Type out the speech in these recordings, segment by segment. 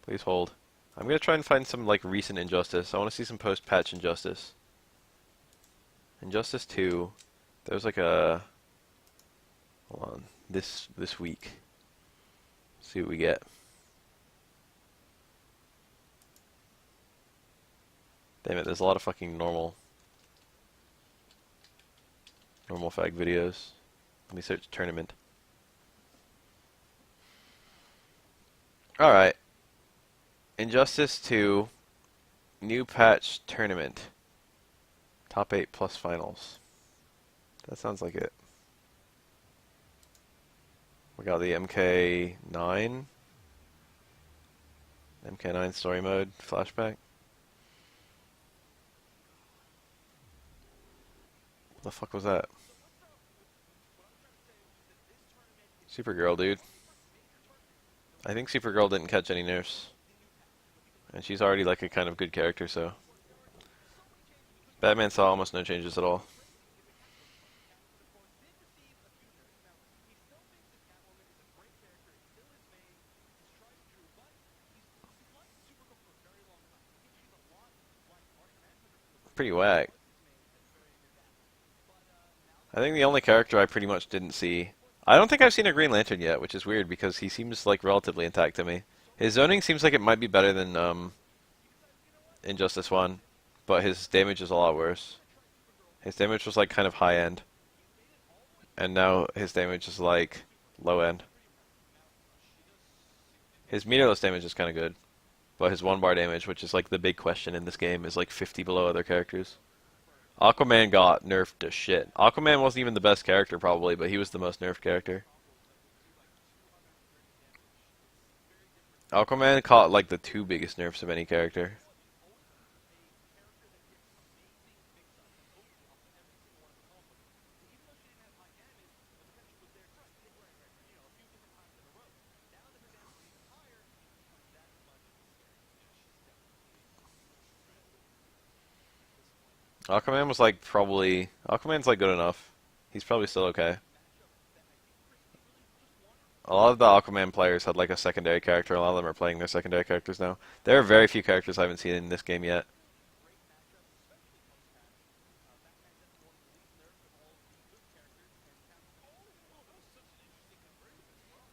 Please hold. I'm gonna try and find some like recent Injustice. I want to see some post-patch Injustice. Injustice 2. There's like a hold on this week. See what we get. Damn it! There's a lot of fucking normal fag videos. Let me search tournament. All right. Injustice 2 new patch tournament. Top 8 plus finals. That sounds like it. We got the MK9 story mode flashback. What the fuck was that? Supergirl, dude. I think Supergirl didn't catch any nerfs. And she's already like a kind of good character, so. Batman saw almost no changes at all. Pretty whack. I think the only character I pretty much didn't see. I don't think I've seen a Green Lantern yet, which is weird because he seems like relatively intact to me. His zoning seems like it might be better than Injustice 1, but his damage is a lot worse. His damage was like kind of high end, and now his damage is like low end. His meterless damage is kind of good, but his 1 bar damage, which is like the big question in this game, is like 50 below other characters. Aquaman got nerfed to shit. Aquaman wasn't even the best character probably, but he was the most nerfed character. Aquaman caught like the 2 biggest nerfs of any character. Aquaman was like probably Aquaman's like good enough. He's probably still okay. A lot of the Aquaman players had like a secondary character. A lot of them are playing their secondary characters now. There are very few characters I haven't seen in this game yet.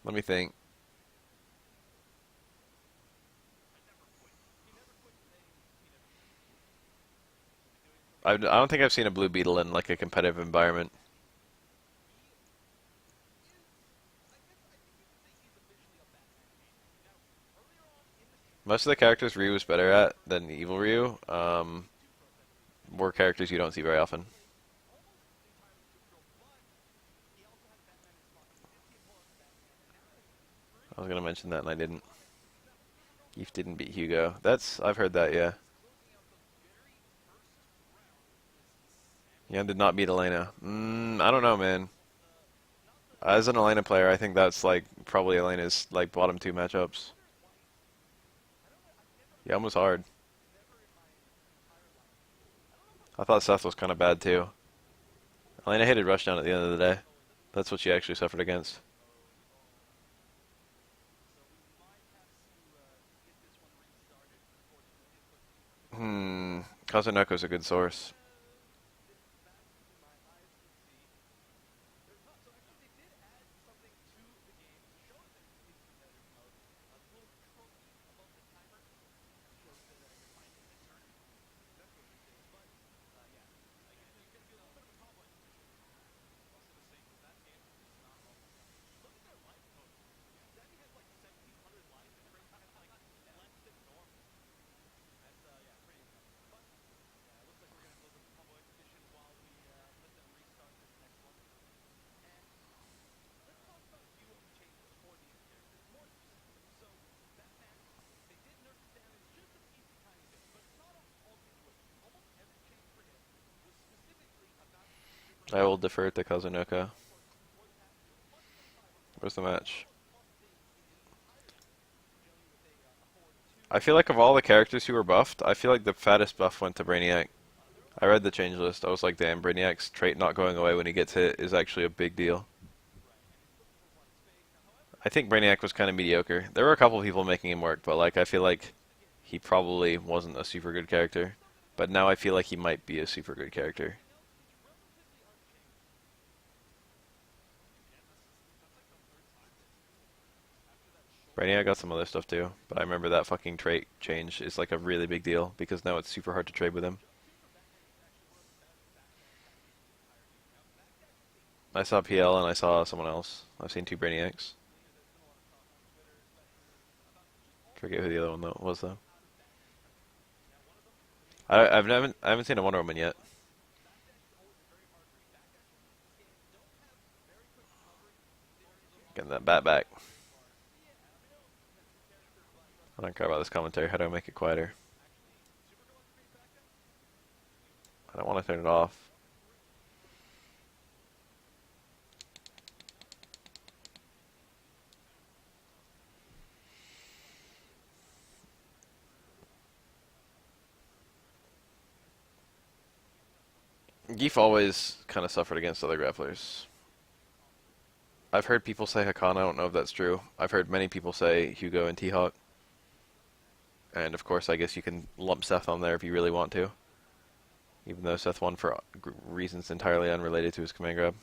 Let me think. I don't think I've seen a Blue Beetle in like a competitive environment. Most of the characters Ryu was better at than Evil Ryu were characters you don't see very often. I was gonna mention that and I didn't. Eve didn't beat Hugo. I've heard that, yeah. Yeah, did not beat Elena. I don't know, man. As an Elena player, I think that's like probably Elena's like bottom 2 matchups. Yeah, almost hard. I thought Seth was kind of bad too. Elena hated Rushdown at the end of the day. That's what she actually suffered against. Kazunoko's a good source. I will defer to Kazunoko. Where's the match? I feel like of all the characters who were buffed, I feel like the fattest buff went to Brainiac. I read the change list. I was like, damn, Brainiac's trait not going away when he gets hit is actually a big deal. I think Brainiac was kind of mediocre. There were a couple people making him work, but like I feel like he probably wasn't a super good character. But now I feel like he might be a super good character. Brainiac got some other stuff too, but I remember that fucking trait change is like a really big deal because now it's super hard to trade with him. I saw PL and I saw someone else. I've seen two Brainiacs. Forget who the other one was though. I haven't seen a Wonder Woman yet. Getting that bat back. I don't care about this commentary. How do I make it quieter? I don't want to turn it off. Geef always kind of suffered against other grapplers. I've heard people say Hakan. I don't know if that's true. I've heard many people say Hugo and T-Hawk. And of course, I guess you can lump Seth on there if you really want to. Even though Seth won for reasons entirely unrelated to his command grab.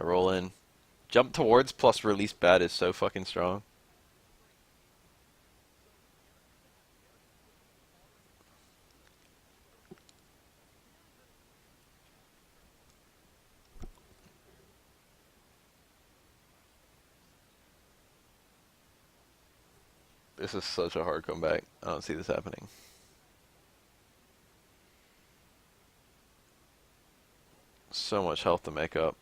A roll in. Jump towards plus release bad is so fucking strong. This is such a hard comeback. I don't see this happening. So much health to make up.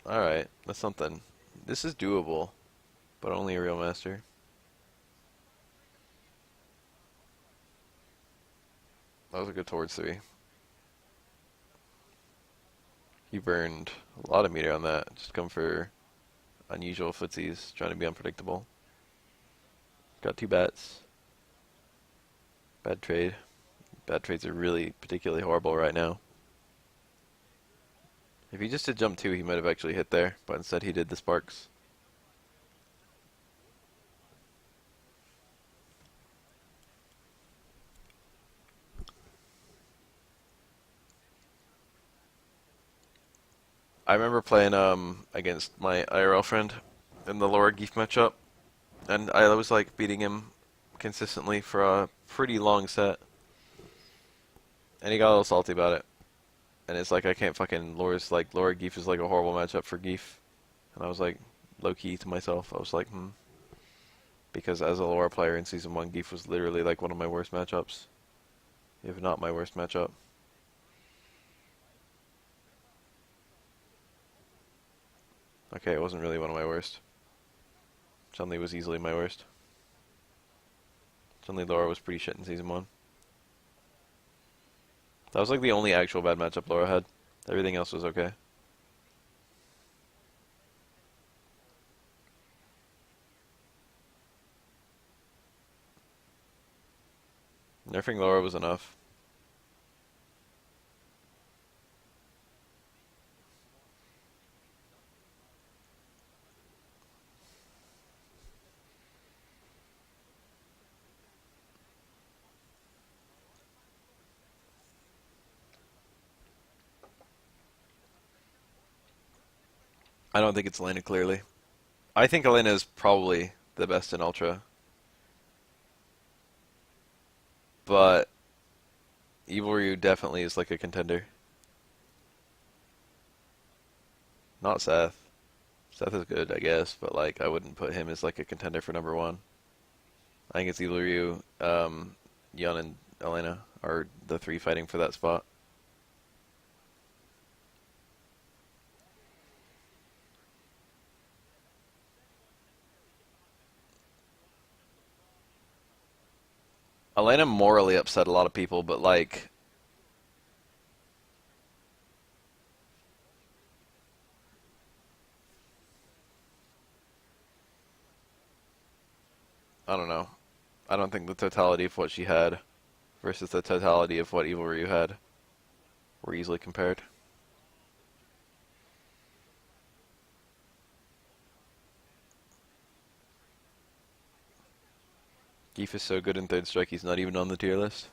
Alright, that's something. This is doable, but only a real master. That was a good towards 3. He burned a lot of meter on that. Just come for unusual footsies, trying to be unpredictable. Got 2 bats. Bad trade. Bad trades are really particularly horrible right now. If he just did jump 2, he might have actually hit there, but instead he did the sparks. I remember playing against my IRL friend in the Laura Geef matchup, and I was like beating him consistently for a pretty long set, and he got a little salty about it. And it's like I can't fucking Laura Geef is like a horrible matchup for Geef, and I was like low key to myself. I was like, because as a Laura player in season 1, Geef was literally like one of my worst matchups, if not my worst matchup. Okay, it wasn't really one of my worst. Chun-Li was easily my worst. Chun-Li Laura was pretty shit in season 1. That was like the only actual bad matchup Laura had. Everything else was okay. Nerfing Laura was enough. I don't think it's Elena clearly. I think Elena is probably the best in Ultra. But Evil Ryu definitely is like a contender. Not Seth. Seth is good, I guess, but like I wouldn't put him as like a contender for number 1. I think it's Evil Ryu, Yun, and Elena are the 3 fighting for that spot. Elena morally upset a lot of people, but like I don't know. I don't think the totality of what she had versus the totality of what Evil Ryu had were easily compared. Geef is so good in Third Strike he's not even on the tier list.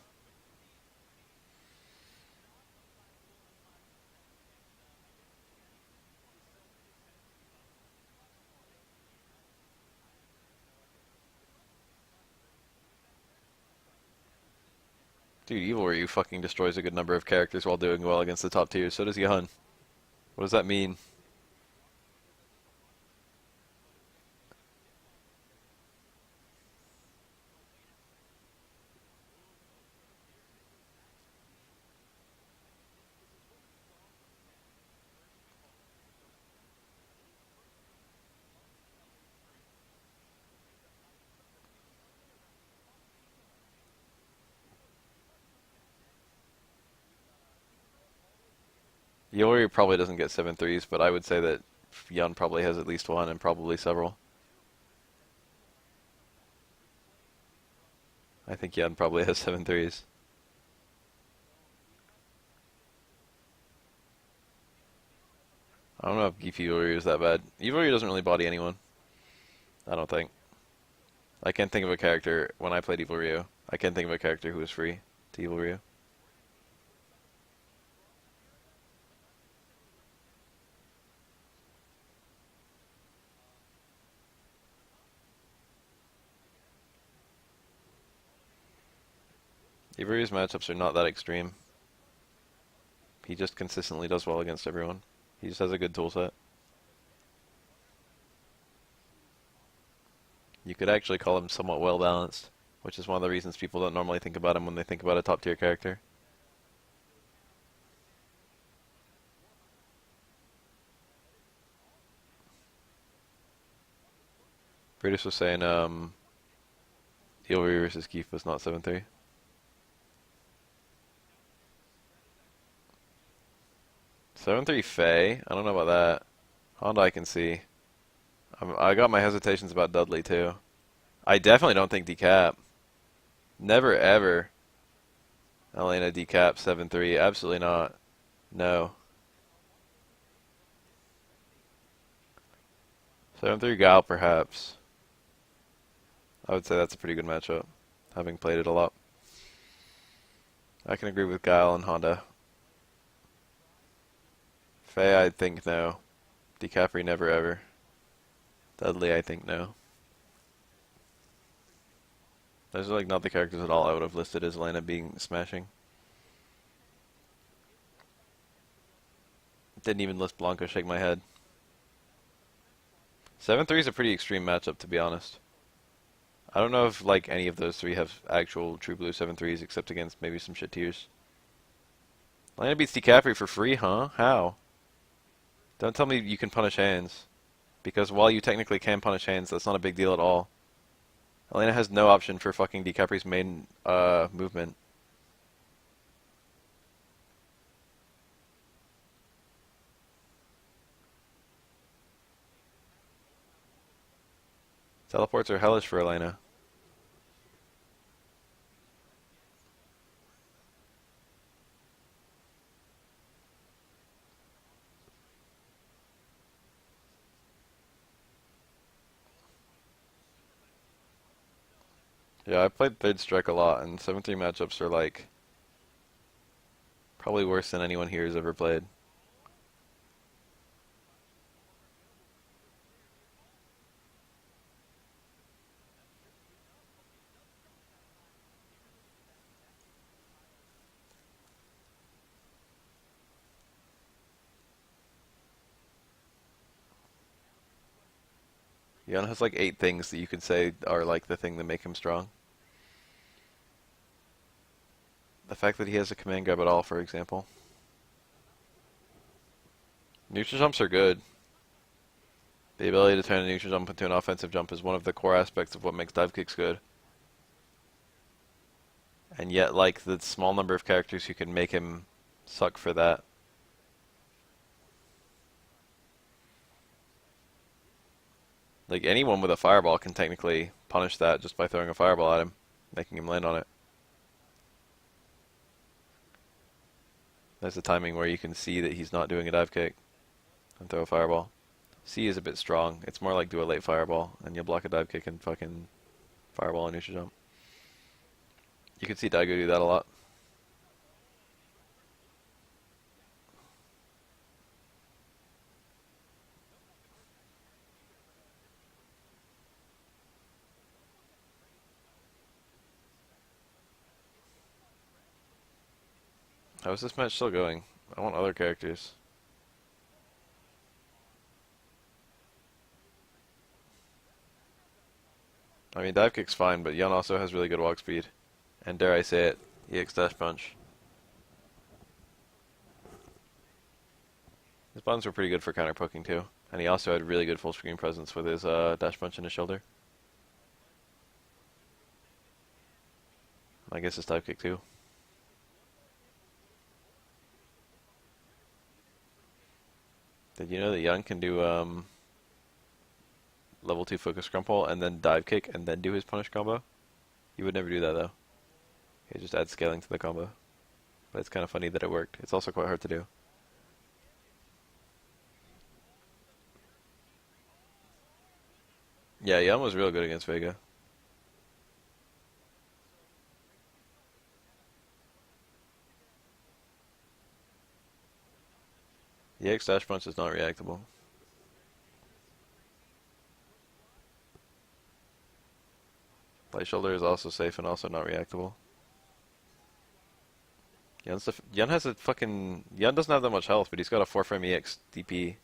Dude, Evil Ryu fucking destroys a good number of characters while doing well against the top tiers. So does Yun. What does that mean? Evil Ryu probably doesn't get 7-3s, but I would say that Yun probably has at least one and probably several. I think Yun probably has 7-3s. I don't know if Geef Evil Ryu is that bad. Evil Ryu doesn't really body anyone. I don't think. I can't think of a character, when I played Evil Ryu, I can't think of a character who was free to Evil Ryu. Evil Ryu's matchups are not that extreme. He just consistently does well against everyone. He just has a good toolset. You could actually call him somewhat well balanced, which is one of the reasons people don't normally think about him when they think about a top tier character. Brutus was saying, Evil Ryu versus Geef was not 7-3. 7-3 Faye? I don't know about that. Honda I can see. I got my hesitations about Dudley too. I definitely don't think Decap. Never ever. Elena Decap 7-3. Absolutely not. No. 7-3 Gal perhaps. I would say that's a pretty good matchup, having played it a lot. I can agree with Guile and Honda. Faye, I think no. DiCaprio, never ever. Dudley, I think no. Those are like not the characters at all I would have listed as Elena being smashing. Didn't even list Blanca, shake my head. 7-3 is a pretty extreme matchup, to be honest. I don't know if like any of those three have actual true blue 7-3s except against maybe some shit tiers. Elena beats DiCaprio for free, huh? How? Don't tell me you can punish hands. Because while you technically can punish hands, that's not a big deal at all. Elena has no option for fucking DiCaprio's main movement. Teleports are hellish for Elena. Yeah, I played Third Strike a lot, and 7-3 matchups are like probably worse than anyone here has ever played. Yun has like 8 things that you could say are like the thing that make him strong. The fact that he has a command grab at all, for example. Neutral jumps are good. The ability to turn a neutral jump into an offensive jump is one of the core aspects of what makes dive kicks good. And yet, like, the small number of characters who can make him suck for that. Like, anyone with a fireball can technically punish that just by throwing a fireball at him, making him land on it. There's a timing where you can see that he's not doing a dive kick and throw a fireball. C is a bit strong. It's more like do a late fireball and you'll block a dive kick and fucking fireball and neutral jump. You can see Daigo do that a lot. How is this match still going? I want other characters. I mean, dive kick's fine, but Yun also has really good walk speed. And dare I say it, EX dash punch. His buttons were pretty good for counter poking too. And he also had really good full screen presence with his dash punch in his shoulder. I guess his dive kick too. Did you know that Yun can do level 2 focus crumple and then dive kick and then do his punish combo? You would never do that though. He just adds scaling to the combo. But it's kind of funny that it worked. It's also quite hard to do. Yeah, Yun was real good against Vega. EX dash punch is not reactable. Light shoulder is also safe and also not reactable. Yun has a fucking... Yun doesn't have that much health, but he's got a 4-frame EX DP.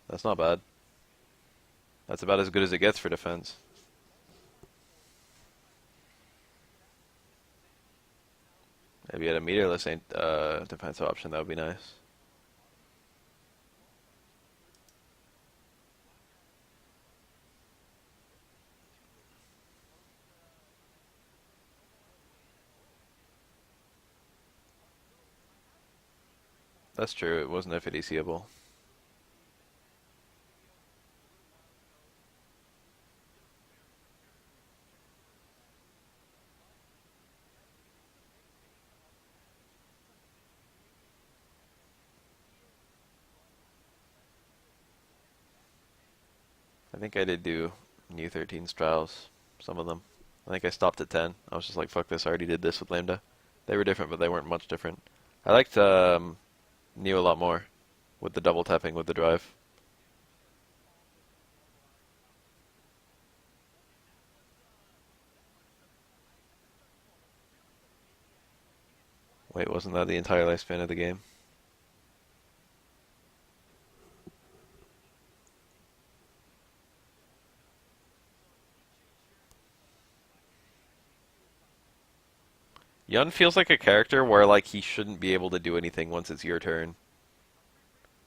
That's not bad. That's about as good as it gets for defense. Maybe at a meterless defensive option, that would be nice. That's true, it wasn't FADCable. I think I did do new 13's trials, some of them. I think I stopped at 10. I was just like, fuck this, I already did this with Lambda. They were different, but they weren't much different. I liked New a lot more, with the double tapping with the drive. Wait, wasn't that the entire lifespan of the game? Yun feels like a character where like he shouldn't be able to do anything once it's your turn.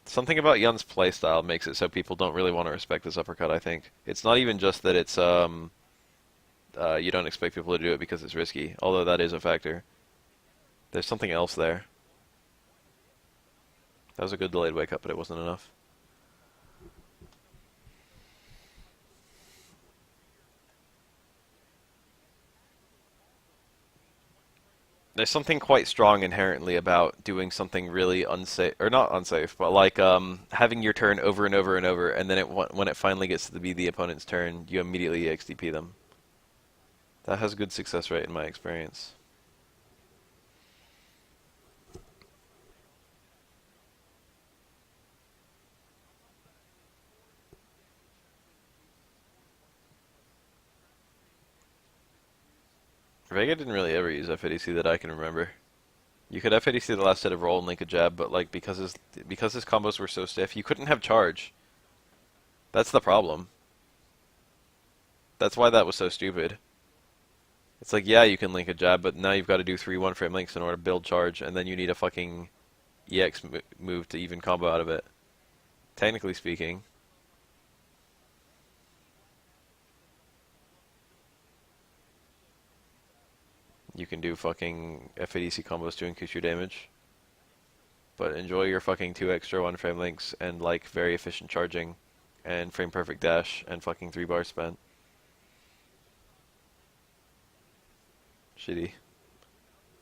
Something about Yun's playstyle makes it so people don't really want to respect this uppercut, I think. It's not even just that it's you don't expect people to do it because it's risky, although that is a factor. There's something else there. That was a good delayed wake up, but it wasn't enough. There's something quite strong inherently about doing something really unsafe, or not unsafe, but like having your turn over and over and over, and then when it finally gets to be the opponent's turn, you immediately XDP them. That has good success rate in my experience. Vega didn't really ever use FADC that I can remember. You could FADC the last set of roll and link a jab, but like because his combos were so stiff, you couldn't have charge. That's the problem. That's why that was so stupid. It's like, yeah, you can link a jab, but now you've got to do 3 1-frame links in order to build charge, and then you need a fucking EX move to even combo out of it. Technically speaking. You can do fucking FADC combos to increase your damage. But enjoy your fucking 2 extra 1-frame links and like very efficient charging and frame perfect dash and fucking 3 bars spent. Shitty.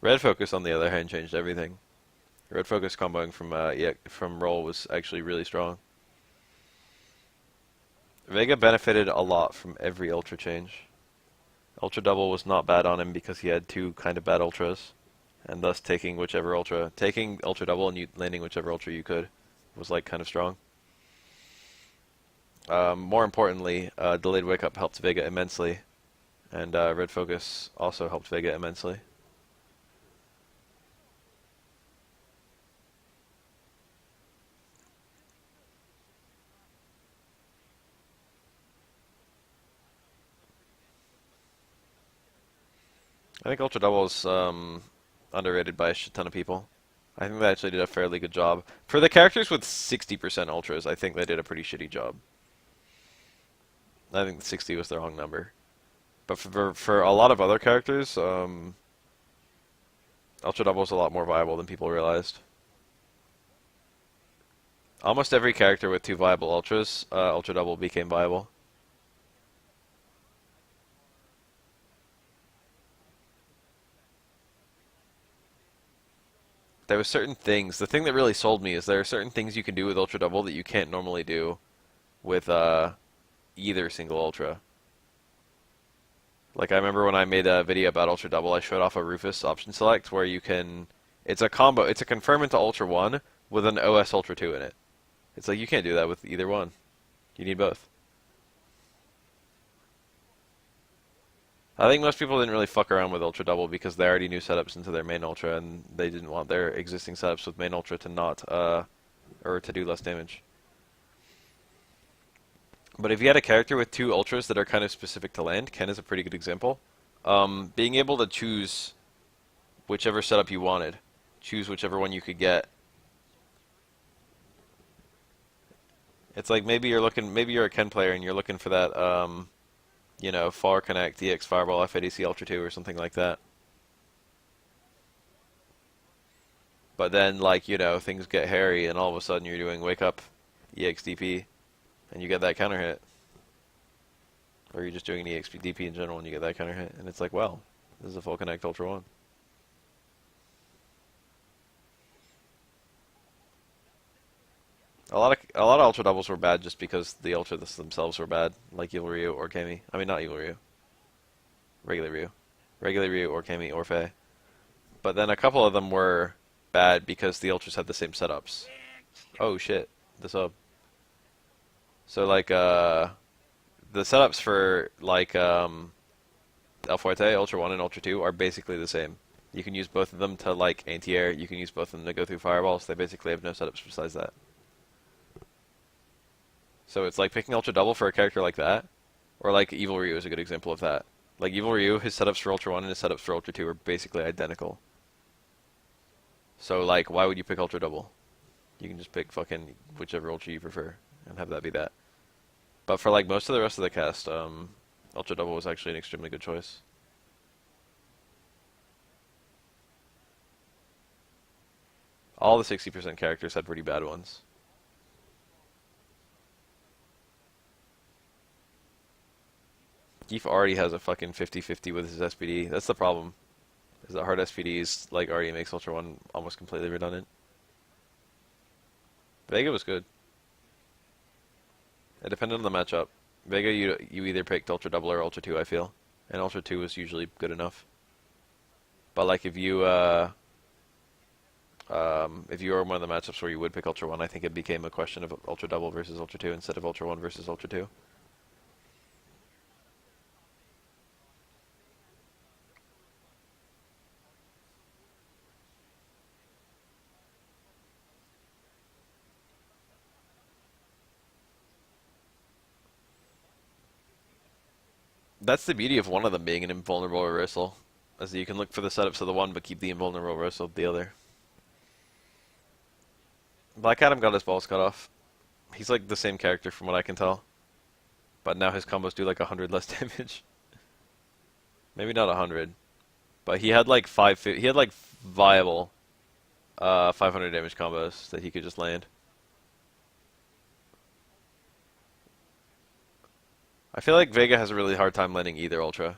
Red Focus, on the other hand, changed everything. Red Focus comboing from roll was actually really strong. Vega benefited a lot from every ultra change. Ultra double was not bad on him because he had two kind of bad ultras, and thus taking ultra double and landing whichever ultra you could was like kind of strong. More importantly, delayed wake up helped Vega immensely, and Red Focus also helped Vega immensely. I think Ultra Double is underrated by a shit ton of people. I think they actually did a fairly good job. For the characters with 60% ultras, I think they did a pretty shitty job. I think 60 was the wrong number. But for a lot of other characters, Ultra Double is a lot more viable than people realized. Almost every character with two viable ultras, Ultra Double became viable. There were certain things. The thing that really sold me is there are certain things you can do with Ultra Double that you can't normally do with either single Ultra. Like I remember when I made a video about Ultra Double, I showed off a Rufus option select where you can. It's a combo. It's a confirm into Ultra 1 with an OS Ultra 2 in it. It's like you can't do that with either one. You need both. I think most people didn't really fuck around with Ultra Double because they already knew setups into their main Ultra and they didn't want their existing setups with main Ultra to not, or to do less damage. But if you had a character with two Ultras that are kind of specific to land, Ken is a pretty good example. Being able to choose whichever setup you wanted, choose whichever one you could get. It's like maybe you're a Ken player and you're looking for that, you know, Far Connect, DX Fireball, FADC Ultra 2 or something like that. But then, like, you know, things get hairy and all of a sudden you're doing Wake Up EXDP and you get that counter hit. Or you're just doing an EXDP in general and you get that counter hit. And it's like, well, this is a Full Connect Ultra 1. A lot of Ultra Doubles were bad just because the Ultras themselves were bad, like Evil Ryu or Kami. I mean, not Evil Ryu. Regular Ryu. Regular Ryu or Kami or Faye. But then a couple of them were bad because the Ultras had the same setups. Oh shit, the sub. So like, the setups for like, El Fuerte, Ultra 1 and Ultra 2 are basically the same. You can use both of them to like anti-air, you can use both of them to go through fireballs, they basically have no setups besides that. So it's like picking Ultra Double for a character like that, or like Evil Ryu is a good example of that. Like Evil Ryu, his setups for Ultra 1 and his setups for Ultra 2 are basically identical. So like, why would you pick Ultra Double? You can just pick fucking whichever Ultra you prefer, and have that be that. But for like most of the rest of the cast, Ultra Double was actually an extremely good choice. All the 60% characters had pretty bad ones. Geef already has a fucking 50-50 with his SPD. That's the problem. Is that hard SPDs like already makes Ultra 1 almost completely redundant. Vega was good. It depended on the matchup. Vega, you either picked Ultra Double or Ultra 2, I feel. And Ultra 2 was usually good enough. But like if you were one of the matchups where you would pick Ultra 1, I think it became a question of Ultra Double versus Ultra 2 instead of Ultra 1 versus Ultra 2. That's the beauty of one of them being an invulnerable reversal, is that you can look for the setups of the one but keep the invulnerable reversal of the other. Black Adam got his balls cut off. He's like the same character from what I can tell. But now his combos do like 100 less damage. Maybe not 100. But he had like viable 500 damage combos that he could just land. I feel like Vega has a really hard time landing either Ultra.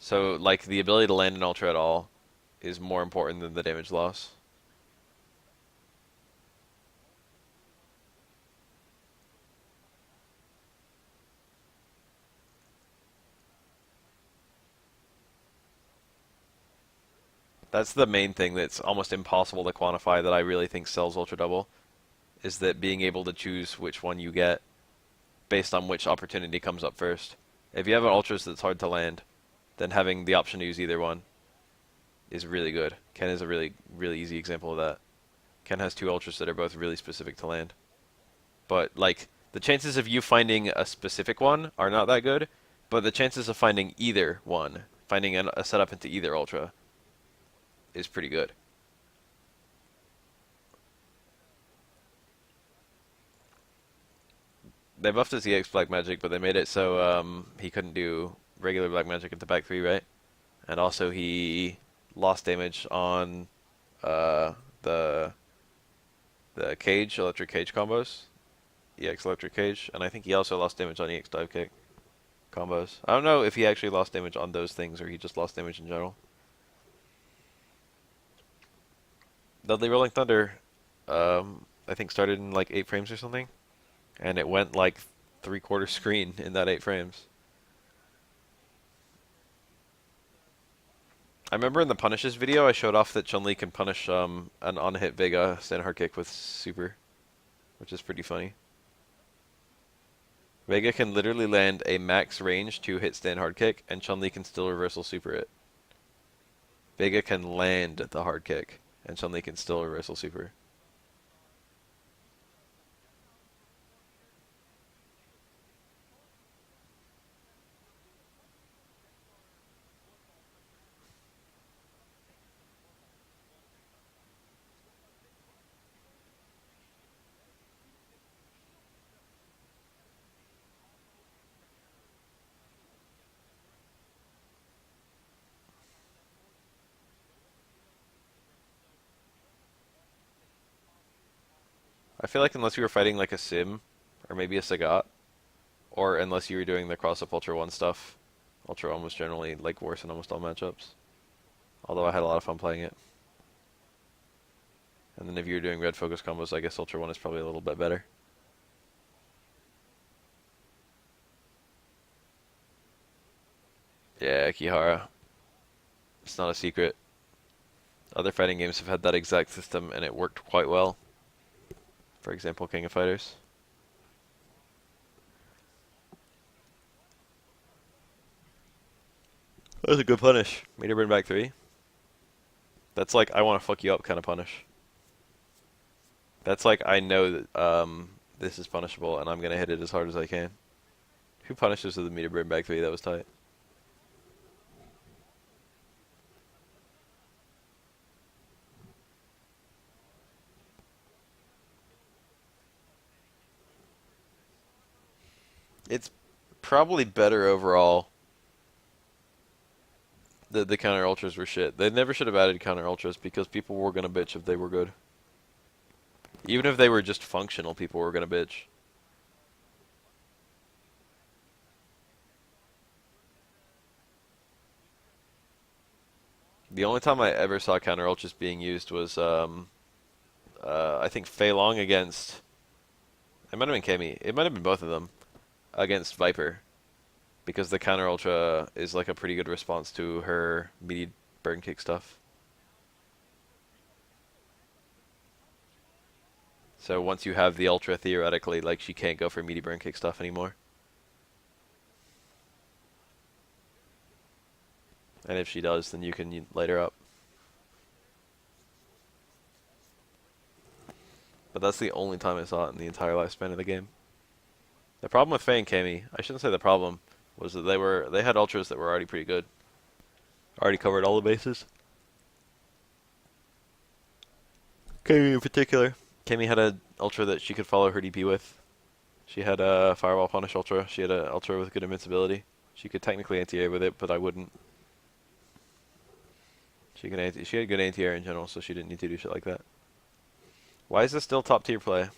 So like the ability to land an ultra at all is more important than the damage loss. That's the main thing that's almost impossible to quantify that I really think sells Ultra Double, is that being able to choose which one you get based on which opportunity comes up first. If you have an Ultras that's hard to land, then having the option to use either one is really good. Ken is a really easy example of that. Ken has two Ultras that are both really specific to land. But, like, the chances of you finding a specific one are not that good, but the chances of finding either one, finding a setup into either Ultra, is pretty good. They buffed his EX Black Magic, but they made it so he couldn't do regular Black Magic into back 3, right? And also he lost damage on uh, the cage, electric cage combos, EX electric cage, and I think he also lost damage on EX dive kick combos. I don't know if he actually lost damage on those things or he just lost damage in general. Dudley Rolling Thunder, I think started in like 8 frames or something, and it went like 3/4 screen in that 8 frames. I remember in the punishes video I showed off that Chun-Li can punish an on-hit Vega stand hard kick with super, which is pretty funny. Vega can literally land a max range 2-hit stand hard kick, and Chun-Li can still reversal super it. Vega can land the hard kick, and Chun-Li can still reversal super. I feel like unless you were fighting like a Sim, or maybe a Sagat, or unless you were doing the cross-up Ultra 1 stuff, Ultra 1 was generally like worse in almost all matchups. Although I had a lot of fun playing it. And then if you're doing red focus combos, I guess Ultra 1 is probably a little bit better. Yeah, Kihara. It's not a secret. Other fighting games have had that exact system and it worked quite well. For example, King of Fighters. That was a good punish. Meter burn back 3. That's like, I want to fuck you up kind of punish. That's like, I know that this is punishable and I'm going to hit it as hard as I can. Who punishes with the meter burn back 3? That was tight. It's probably better overall. The counter ultras were shit. They never should have added counter ultras because people were gonna bitch if they were good. Even if they were just functional, people were gonna bitch. The only time I ever saw counter ultras being used was I think Fei Long against, it might have been Kemi. It might have been both of them against Viper, because the counter ultra is like a pretty good response to her meaty burn kick stuff. So once you have the ultra, theoretically, like she can't go for meaty burn kick stuff anymore. And if she does, then you can light her up. But that's the only time I saw it in the entire lifespan of the game. The problem with Fei and Kami, I shouldn't say the problem, was that they had ultras that were already pretty good. Already covered all the bases. Kami in particular. Kami had a ultra that she could follow her DP with. She had a Fireball Punish ultra. She had a ultra with good invincibility. She could technically anti-air with it, but I wouldn't. She had good anti-air in general, so she didn't need to do shit like that. Why is this still top tier play?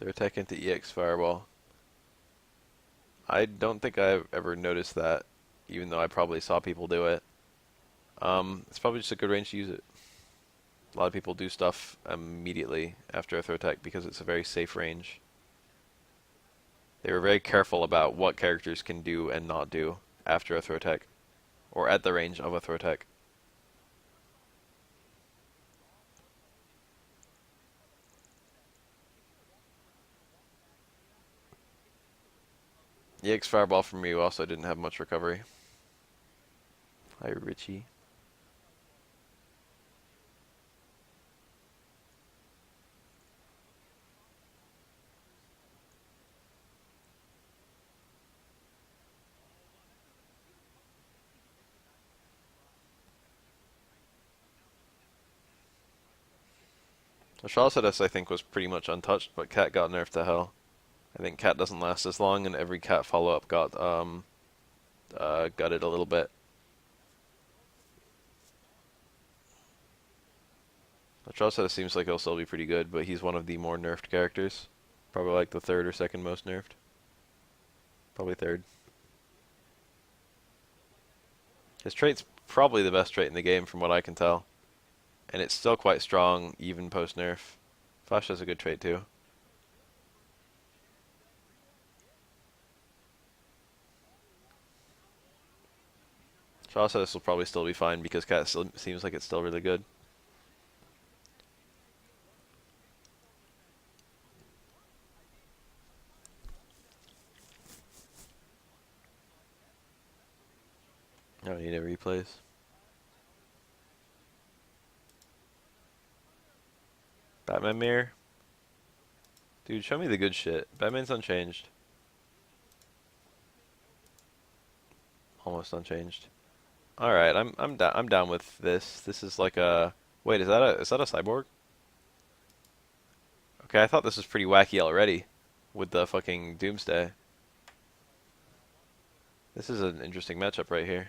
Their attack into EX Fireball. I don't think I've ever noticed that, even though I probably saw people do it. It's probably just a good range to use it. A lot of people do stuff immediately after a throw tech because it's a very safe range. They were very careful about what characters can do and not do after a throw tech, or at the range of a throw tech. EX Fireball from Ryu also didn't have much recovery. Hi, Richie. Atrocitus, I think, was pretty much untouched, but Cat got nerfed to hell. I think Cat doesn't last as long, and every Cat follow-up got gutted a little bit. Atrocitus seems like he'll still be pretty good, but he's one of the more nerfed characters. Probably like the third or second most nerfed. Probably third. His trait's probably the best trait in the game from what I can tell. And it's still quite strong, even post-nerf. Flash has a good trait too. Atrocitus will probably still be fine because Cat still seems like it's still really good. I don't need any replays. Batman mirror? Dude, show me the good shit. Batman's unchanged. Almost unchanged. All right, I'm down with this. This is like a wait, is that a cyborg? Okay, I thought this was pretty wacky already with the fucking Doomsday. This is an interesting matchup right here.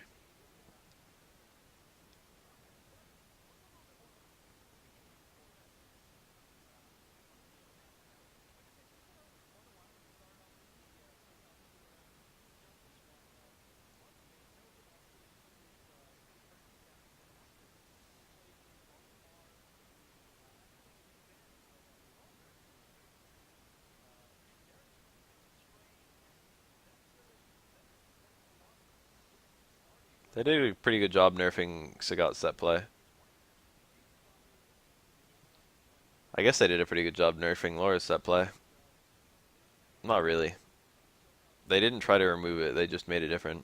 They did a pretty good job nerfing Sagat's set play. I guess they did a pretty good job nerfing Laura's set play. Not really. They didn't try to remove it, they just made it different.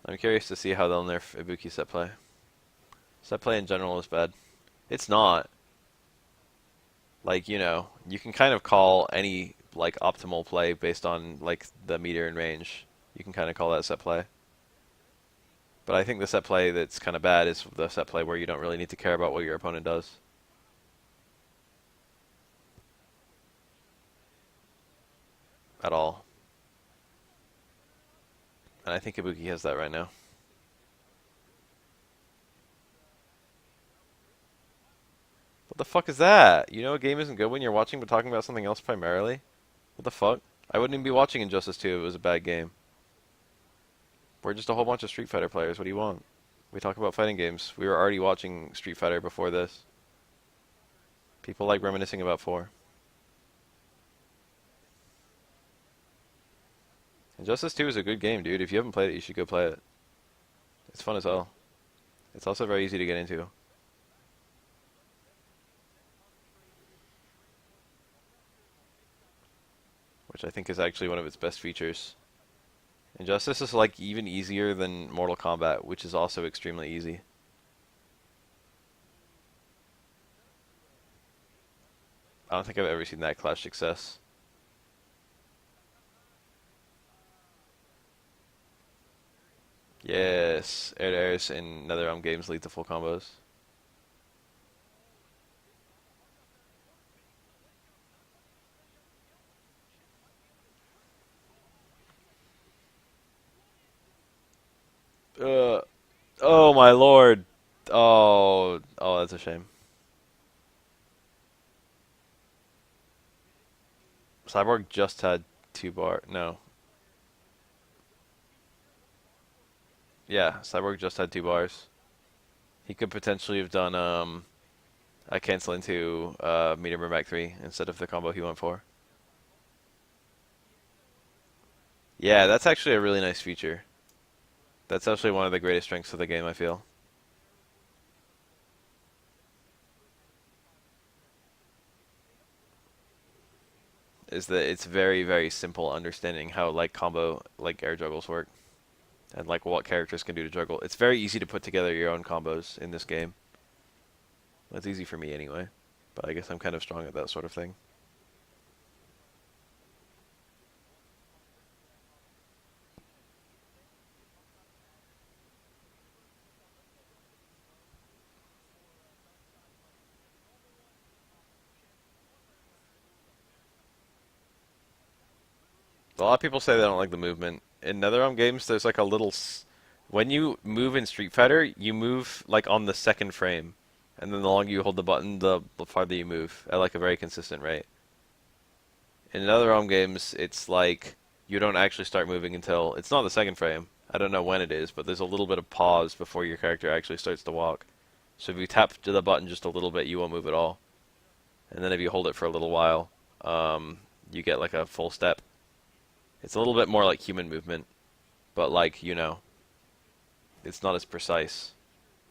I'm curious to see how they'll nerf Ibuki set play. Set play in general is bad. It's not. Like, you know, you can kind of call any, like, optimal play based on, like, the meter and range. You can kind of call that set play. But I think the set play that's kind of bad is the set play where you don't really need to care about what your opponent does. At all. And I think Ibuki has that right now. What the fuck is that? You know a game isn't good when you're watching but talking about something else primarily? What the fuck? I wouldn't even be watching Injustice 2 if it was a bad game. We're just a whole bunch of Street Fighter players. What do you want? We talk about fighting games. We were already watching Street Fighter before this. People like reminiscing about 4. Injustice 2 is a good game, dude. If you haven't played it, you should go play it. It's fun as hell. It's also very easy to get into. Which I think is actually one of its best features. Injustice is like even easier than Mortal Kombat, which is also extremely easy. I don't think I've ever seen that Clash success. Yes, air to airs in NetherRealm games lead to full combos. Uh, oh my lord. Oh, that's a shame. Cyborg just had 2 bar. No. Yeah, Cyborg just had 2 bars. He could potentially have done a cancel into Meteor Burn back 3 instead of the combo he went for. Yeah, that's actually a really nice feature. That's actually one of the greatest strengths of the game, I feel. Is that it's very, very simple understanding how like combo like air juggles work and like what characters can do to juggle. It's very easy to put together your own combos in this game. That's easy for me anyway, but I guess I'm kind of strong at that sort of thing. A lot of people say they don't like the movement. In NetherRealm games, there's like a little. When you move in Street Fighter, you move like on the second frame, and then the longer you hold the button, the farther you move at like a very consistent rate. In NetherRealm games, it's like you don't actually start moving until it's not the second frame. I don't know when it is, but there's a little bit of pause before your character actually starts to walk. So if you tap to the button just a little bit, you won't move at all. And then if you hold it for a little while, you get like a full step. It's a little bit more like human movement, but like, it's not as precise,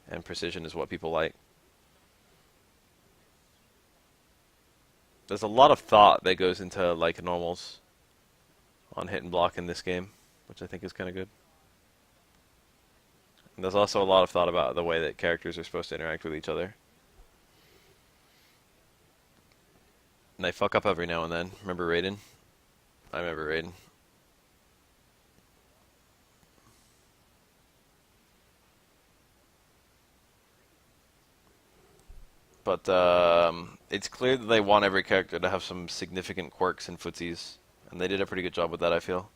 and precision is what people like. There's a lot of thought that goes into like normals on hit and block in this game, which I think is kind of good. And there's also a lot of thought about the way that characters are supposed to interact with each other. And they fuck up every now and then. Remember Raiden? I remember Raiden. But it's clear that they want every character to have some significant quirks and footsies, and they did a pretty good job with that, I feel.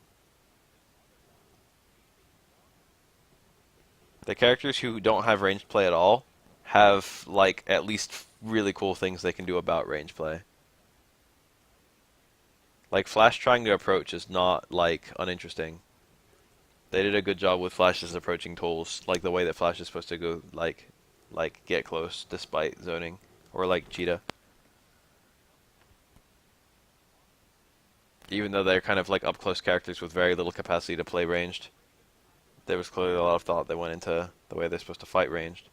The characters who don't have ranged play at all have, like, at least really cool things they can do about range play. Like, Flash trying to approach is not, like, uninteresting. They did a good job with Flash's approaching tools, like the way that Flash is supposed to go, like get close despite zoning, or like Cheetah. Even though they're kind of like up close characters with very little capacity to play ranged, there was clearly a lot of thought that went into the way they're supposed to fight ranged.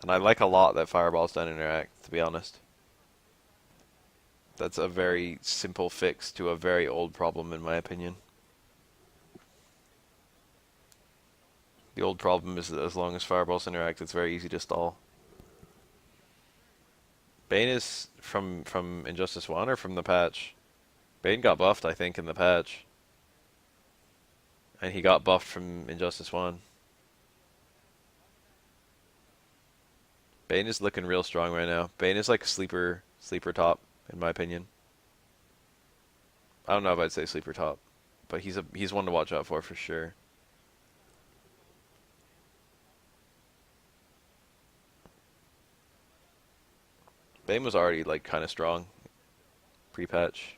And I like a lot that fireballs don't interact, to be honest. That's a very simple fix to a very old problem, in my opinion. The old problem is that as long as fireballs interact, it's very easy to stall. Bane is from Injustice 1 or from the patch? Bane got buffed, I think, in the patch. And he got buffed from Injustice 1. Bane is looking real strong right now. Bane is like sleeper top, in my opinion. I don't know if I'd say sleeper top, but he's one to watch out for sure. Bane was already like kind of strong pre-patch.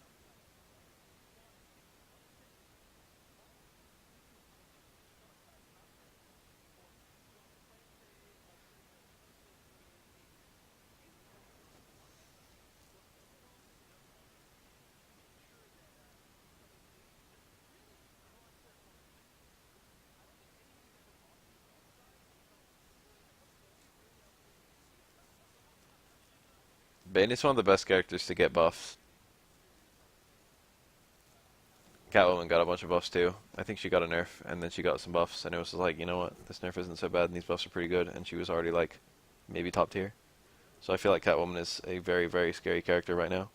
Bane is one of the best characters to get buffs. Catwoman got a bunch of buffs too. I think she got a nerf, and then she got some buffs, and it was like, you know what, this nerf isn't so bad, and these buffs are pretty good, and she was already like, maybe top tier. So I feel like Catwoman is a very, very scary character right now.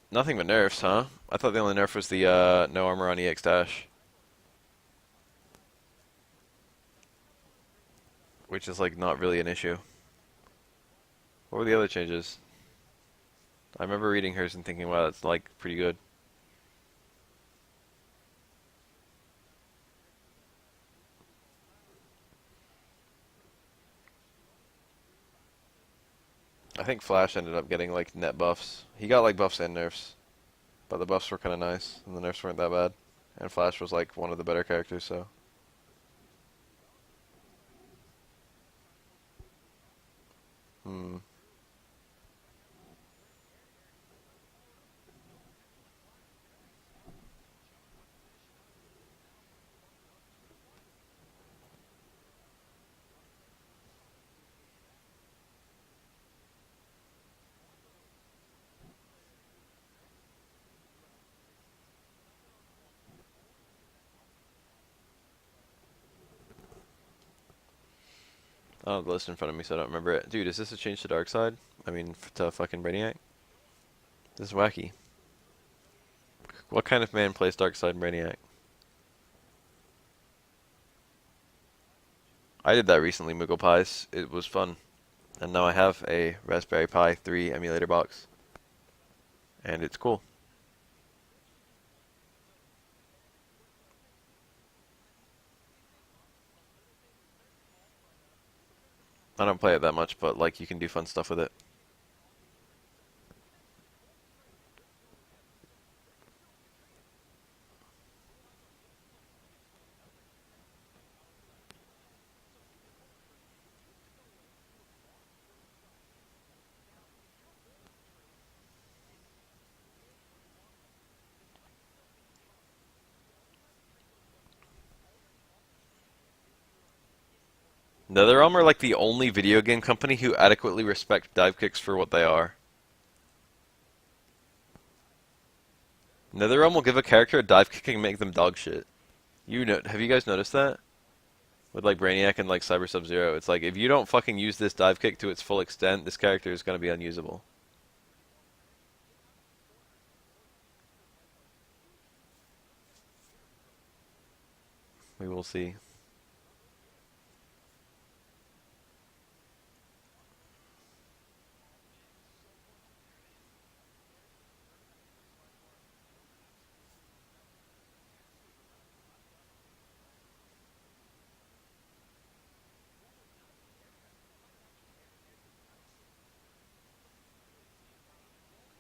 Nothing but nerfs, huh? I thought the only nerf was the no armor on EX dash, which is like not really an issue. What were the other changes? I remember reading hers and thinking, wow, that's like pretty good. I think Flash ended up getting like net buffs. He got like buffs and nerfs, but the buffs were kind of nice and the nerfs weren't that bad. And Flash was like one of the better characters, so. Hmm. I don't have the list in front of me, so I don't remember it. Dude, is this a change to Darkseid? I mean, to fucking Brainiac? This is wacky. What kind of man plays Darkseid and Brainiac? I did that recently, Moogle Pies. It was fun. And now I have a Raspberry Pi 3 emulator box. And it's cool. I don't play it that much, but like you can do fun stuff with it. NetherRealm are like the only video game company who adequately respect dive kicks for what they are. NetherRealm will give a character a dive kick and make them dog shit. Have you guys noticed that? With like Brainiac and like Cyber Sub-Zero, it's like if you don't fucking use this dive kick to its full extent, this character is gonna be unusable. We will see.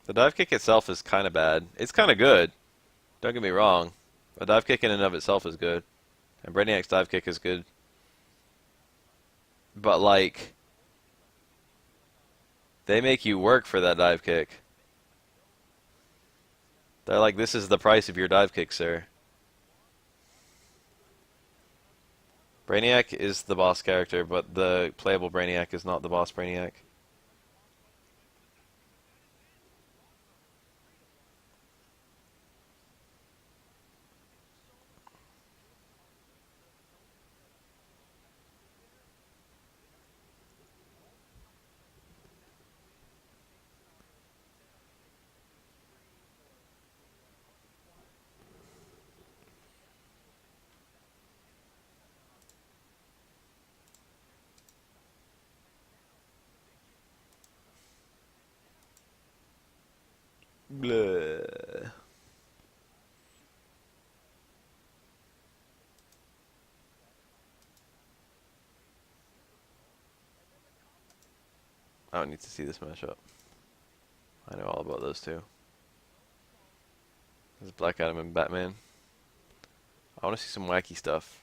The dive kick itself is kind of bad. It's kind of good. Don't get me wrong. A dive kick in and of itself is good. And Brainiac's dive kick is good. But like, they make you work for that dive kick. They're like, this is the price of your dive kick, sir. Brainiac is the boss character, but the playable Brainiac is not the boss Brainiac. Blah. I don't need to see this mashup. I know all about those two. This is Black Adam and Batman. I want to see some wacky stuff.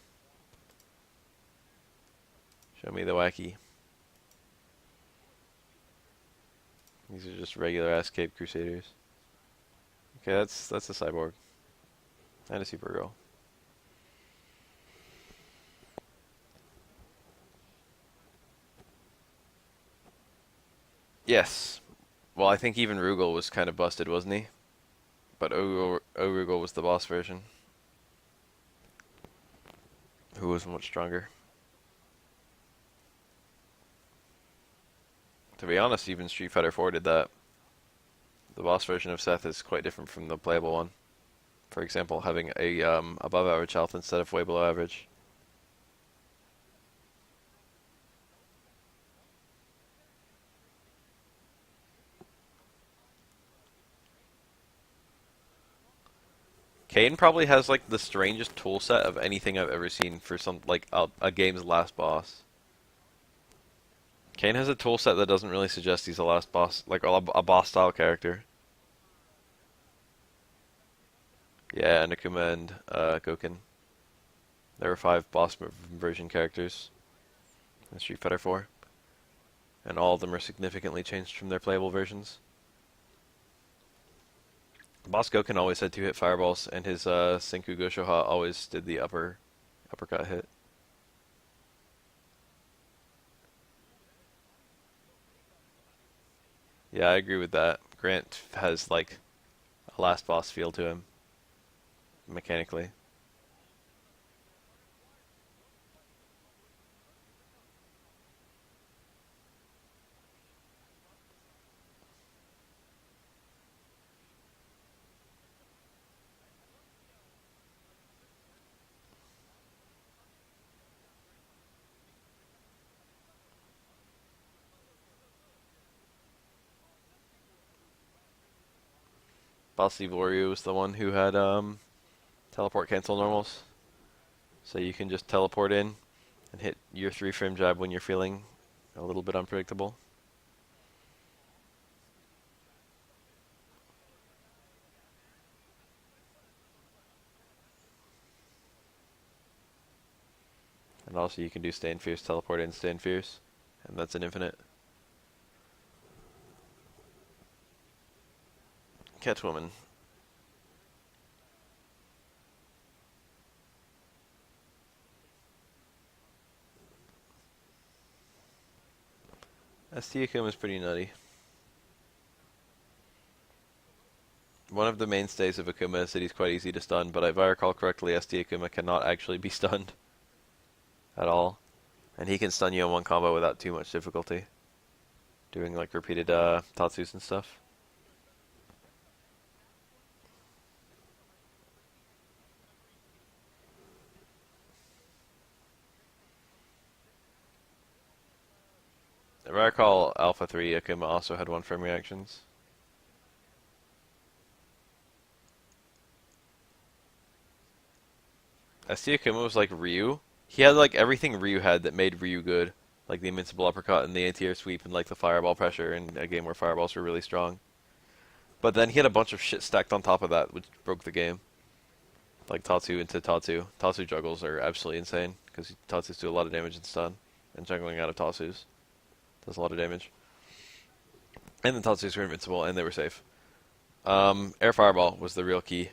Show me the wacky. These are just regular ass Cape Crusaders. Okay, that's a cyborg. And a Supergirl. Yes. Well, I think even Rugal was kind of busted, wasn't he? But Rugal was the boss version. Who was much stronger. To be honest, even Street Fighter 4 did that. The boss version of Seth is quite different from the playable one. For example, having a above average health instead of way below average. Kane probably has like the strangest tool set of anything I've ever seen for some like a game's last boss. Kane has a tool set that doesn't really suggest he's a last boss, like a boss style character. Yeah, Nakuma and Goken. There were 5 boss version characters in Street Fighter 4, and all of them are significantly changed from their playable versions. Boss Goken always had 2-hit fireballs, and his Senku Goshoha always did the uppercut hit. Yeah, I agree with that. Grant has like a last boss feel to him, mechanically. Boss Evorio was the one who had teleport cancel normals, so you can just teleport in and hit your 3-frame jab when you're feeling a little bit unpredictable. And also you can do Stay in Fierce, teleport in, Stay in Fierce, and that's an infinite. Catwoman. ST Akuma is pretty nutty. One of the mainstays of Akuma is that he's quite easy to stun, but if I recall correctly, ST Akuma cannot actually be stunned at all. And he can stun you in one combo without too much difficulty, doing like repeated Tatsus and stuff. If I recall, Alpha 3 Akuma also had 1-frame reactions. ST Akuma was like Ryu. He had like everything Ryu had that made Ryu good. Like the invincible uppercut and the anti-air sweep and like the fireball pressure in a game where fireballs were really strong. But then he had a bunch of shit stacked on top of that, which broke the game. Like Tatsu into Tatsu. Tatsu juggles are absolutely insane, because Tatsus do a lot of damage and stun. And juggling out of Tatsus does a lot of damage. And the Tatsus were invincible, and they were safe. Air Fireball was the real key.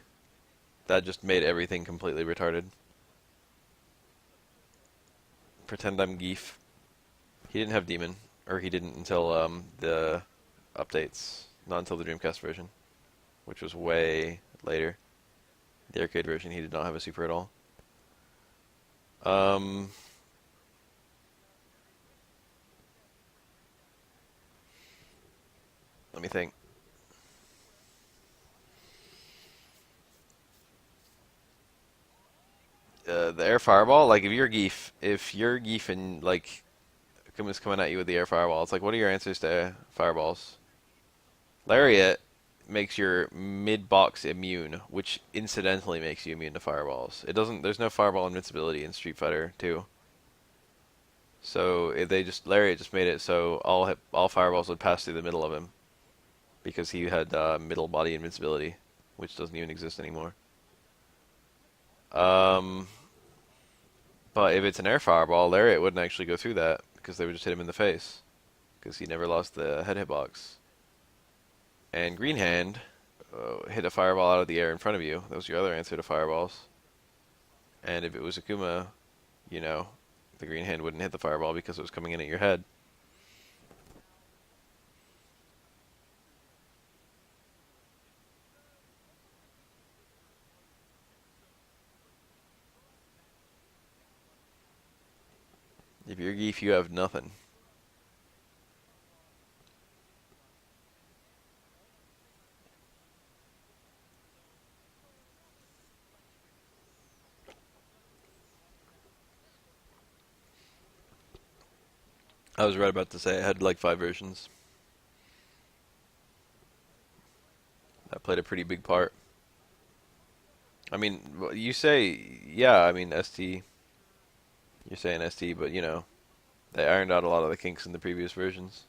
That just made everything completely retarded. Pretend I'm Geef. He didn't have Demon, or he didn't until the updates, not until the Dreamcast version, which was way later. The arcade version, he did not have a super at all. Let me think. The air fireball, like if you're Geef and like Akuma's coming at you with the air fireball, it's like, what are your answers to fireballs? Lariat makes your mid-box immune, which incidentally makes you immune to fireballs. It doesn't. There's no fireball invincibility in Street Fighter 2. So Lariat just made it so all fireballs would pass through the middle of him because he had middle body invincibility, which doesn't even exist anymore. Um, but if it's an air fireball, Lariat wouldn't actually go through that because they would just hit him in the face because he never lost the head hitbox. And Green Hand hit a fireball out of the air in front of you. That was your other answer to fireballs. And if it was Akuma, you know, the Green Hand wouldn't hit the fireball because it was coming in at your head. If you're Geef, you have nothing. I was right about to say it had like 5 versions. That played a pretty big part. I mean, you say, yeah, I mean, ST, you're saying ST, but you know, they ironed out a lot of the kinks in the previous versions.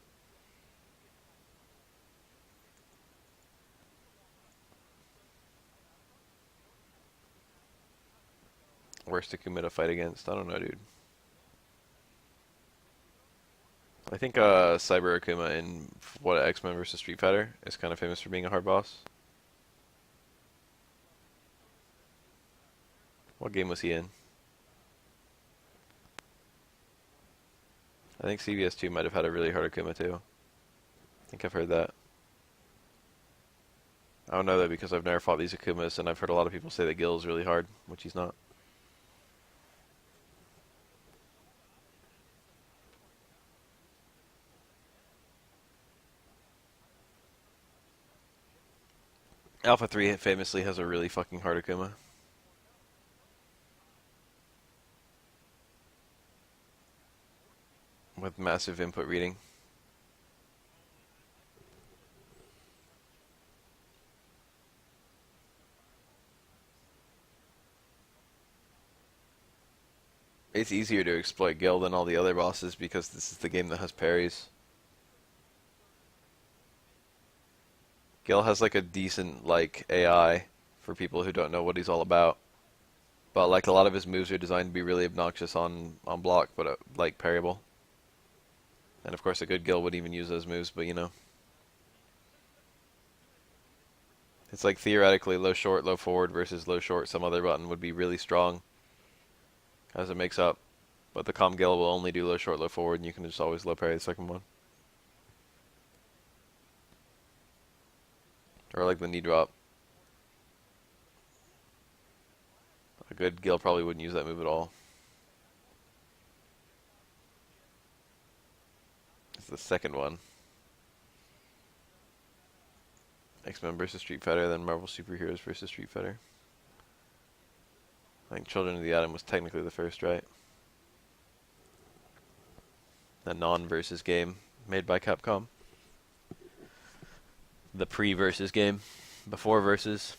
Worst Akuma to fight against? I don't know, dude. I think Cyber Akuma in what X-Men versus Street Fighter is kind of famous for being a hard boss. What game was he in? I think CVS 2 might have had a really hard Akuma too. I think I've heard that. I don't know that because I've never fought these Akumas, and I've heard a lot of people say that Gil is really hard, which he's not. Alpha 3 famously has a really fucking hard Akuma. With massive input reading. It's easier to exploit Gil than all the other bosses because this is the game that has parries. Gil has like a decent like AI for people who don't know what he's all about. But like a lot of his moves are designed to be really obnoxious on block, but like parryable. And of course, a good Gil would even use those moves, but you know, it's like theoretically low short, low forward versus low short. Some other button would be really strong as it makes up, but the Calm Gil will only do low short, low forward, and you can just always low parry the second one. Or like the knee drop. A good Gil probably wouldn't use that move at all. It's the second one. X-Men versus Street Fighter, then Marvel Superheroes versus Street Fighter. I think Children of the Atom was technically the first, right? A non-versus game made by Capcom. The pre-versus game. Before versus.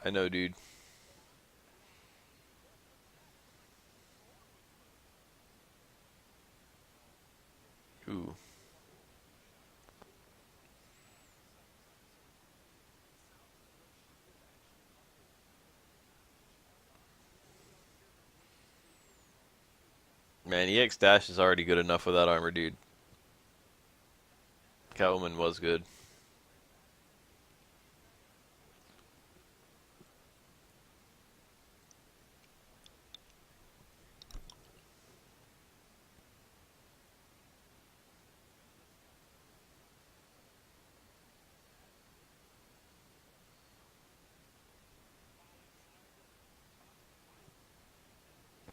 I know, dude. Ooh. Man, EX Dash is already good enough without armor, dude. Catwoman was good.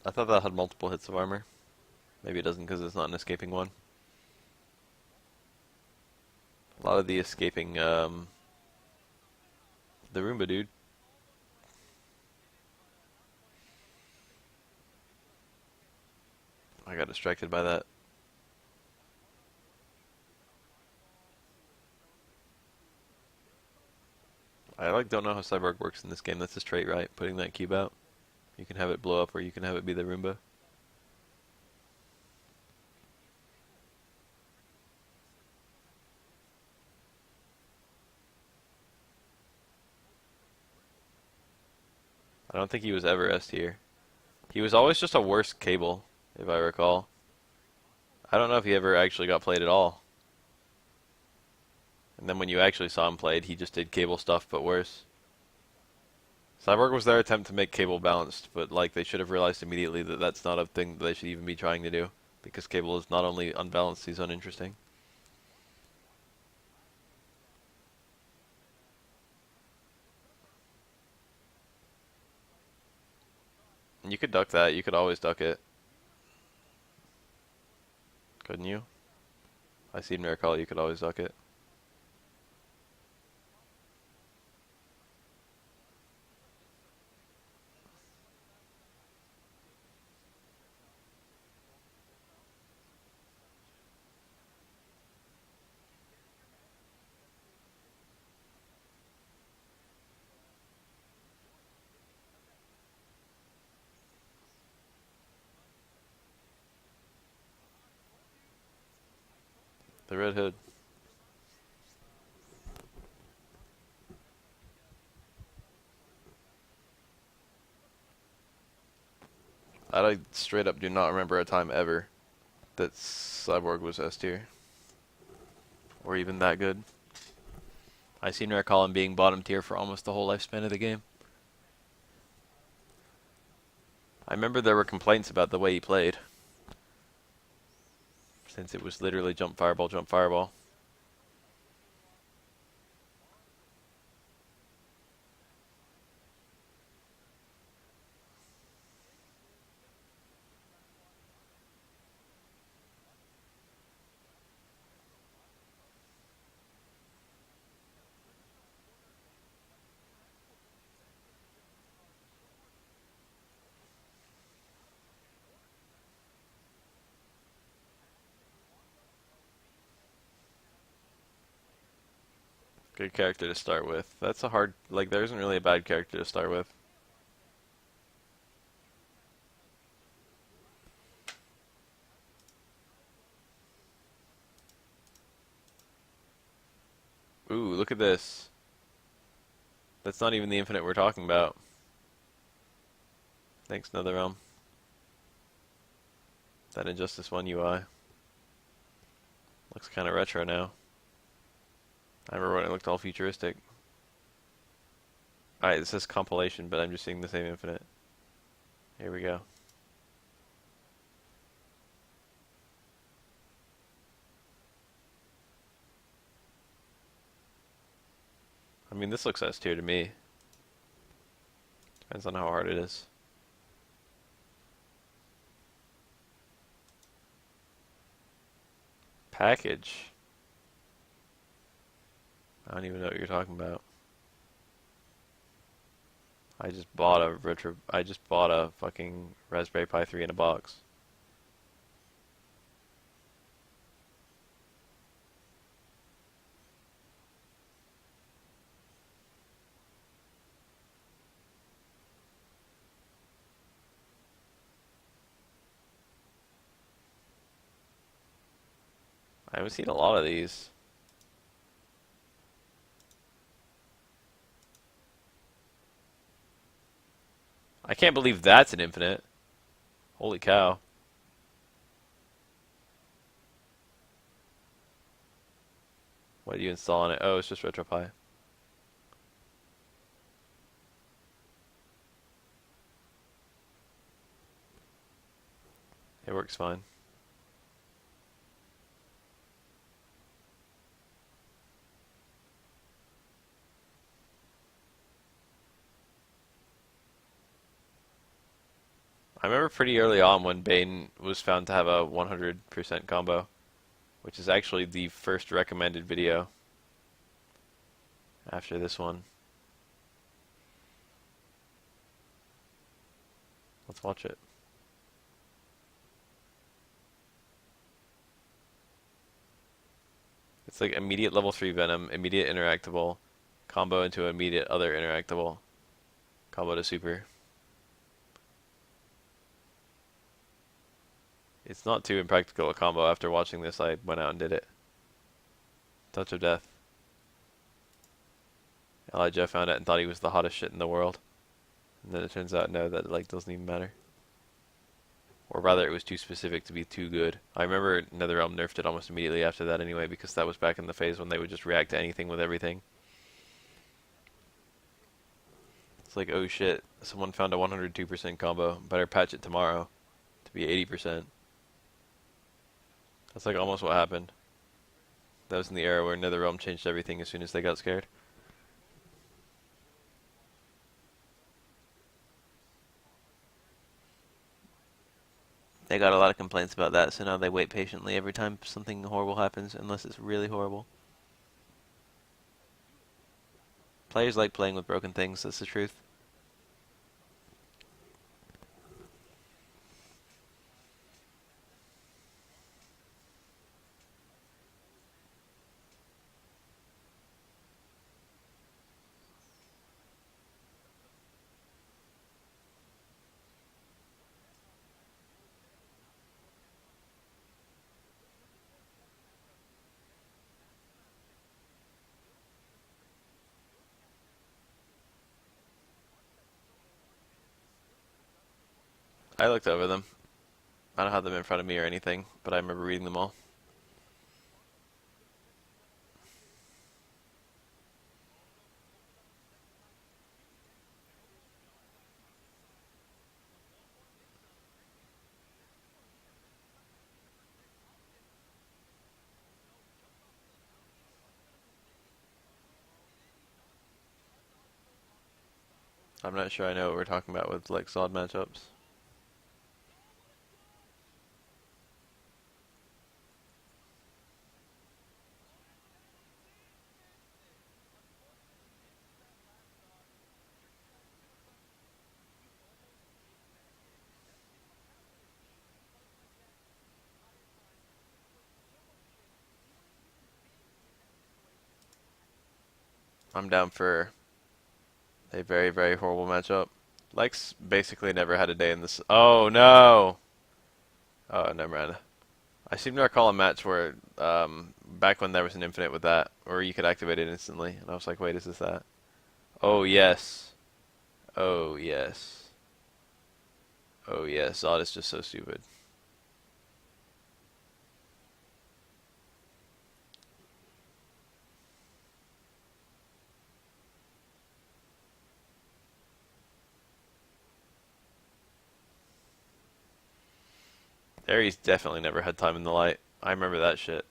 I thought that had multiple hits of armor. Maybe it doesn't because it's not an escaping one. A lot of the escaping, the Roomba, dude. I got distracted by that. I like don't know how Cyborg works in this game. That's his trait, right? Putting that cube out. You can have it blow up or you can have it be the Roomba. I don't think he was ever S tier. He was always just a worse Cable, if I recall. I don't know if he ever actually got played at all. And then when you actually saw him played, he just did Cable stuff, but worse. Cyborg was their attempt to make Cable balanced, but like they should have realized immediately that that's not a thing that they should even be trying to do, because Cable is not only unbalanced, he's uninteresting. You could duck that. You could always duck it. Couldn't you? I seem to recall you could always duck it. The Red Hood. I straight up do not remember a time ever that Cyborg was S tier. Or even that good. I seem to recall him being bottom tier for almost the whole lifespan of the game. I remember there were complaints about the way he played. Since it was literally jump fireball, jump fireball. Good character to start with. That's a hard, like, there isn't really a bad character to start with. Ooh, look at this. That's not even the infinite we're talking about. Thanks, NetherRealm. That Injustice 1 UI. Looks kind of retro now. I remember when it looked all futuristic. Alright, this says compilation, but I'm just seeing the same infinite. Here we go. I mean, this looks S tier to me. Depends on how hard it is. Package. I don't even know what you're talking about. I just bought a fucking Raspberry Pi 3 in a box. I haven't seen a lot of these. I can't believe that's an infinite. Holy cow. What do you install on it? Oh, it's just RetroPie. It works fine. I remember pretty early on when Bane was found to have a 100% combo, which is actually the first recommended video after this one. Let's watch it. It's like immediate level 3 Venom, immediate interactable, combo into immediate other interactable, combo to super. It's not too impractical a combo. After watching this, I went out and did it. Touch of Death. Elijah found it and thought he was the hottest shit in the world. And then it turns out, no, that like doesn't even matter. Or rather, it was too specific to be too good. I remember NetherRealm nerfed it almost immediately after that anyway, because that was back in the phase when they would just react to anything with everything. It's like, oh shit, someone found a 102% combo. Better patch it tomorrow to be 80%. That's like almost what happened. That was in the era where NetherRealm changed everything as soon as they got scared. They got a lot of complaints about that, so now they wait patiently every time something horrible happens, unless it's really horrible. Players like playing with broken things, that's the truth. I looked over them. I don't have them in front of me or anything, but I remember reading them all. I'm not sure I know what we're talking about with like Zod matchups. I'm down for a very, very horrible matchup. Lex basically never had a day in this. Oh no! Oh, never mind. I seem to recall a match where, back when there was an infinite with that, where you could activate it instantly, and I was like, wait, is this that? Oh yes. Oh yes. Oh yes. Zod is just so stupid. Ares definitely never had time in the light. I remember that shit.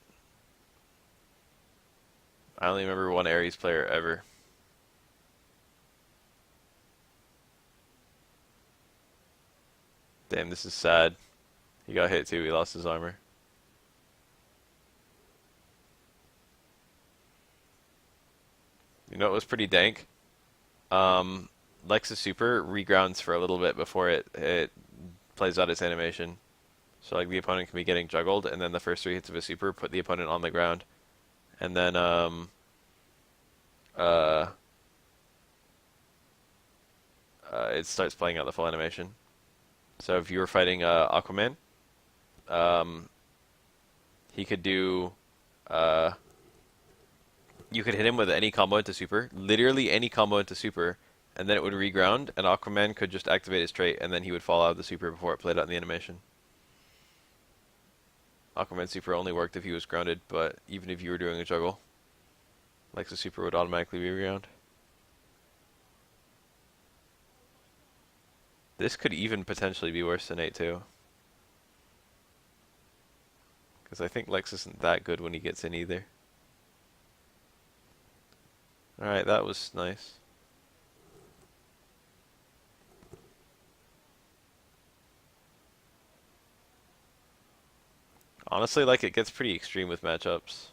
I only remember one Ares player ever. Damn, this is sad. He got hit too, he lost his armor. You know what was pretty dank? Lex's super regrounds for a little bit before it plays out its animation. So like the opponent can be getting juggled, and then the first three hits of a super put the opponent on the ground, and then uh, it starts playing out the full animation. So if you were fighting Aquaman, um, he could do you could hit him with any combo into super, literally any combo into super, and then it would reground, and Aquaman could just activate his trait, and then he would fall out of the super before it played out in the animation. Aquaman super only worked if he was grounded, but even if you were doing a juggle, Lex's super would automatically reground. This could even potentially be worse than 8-2. Because I think Lex isn't that good when he gets in either. Alright, that was nice. Honestly, like, it gets pretty extreme with matchups.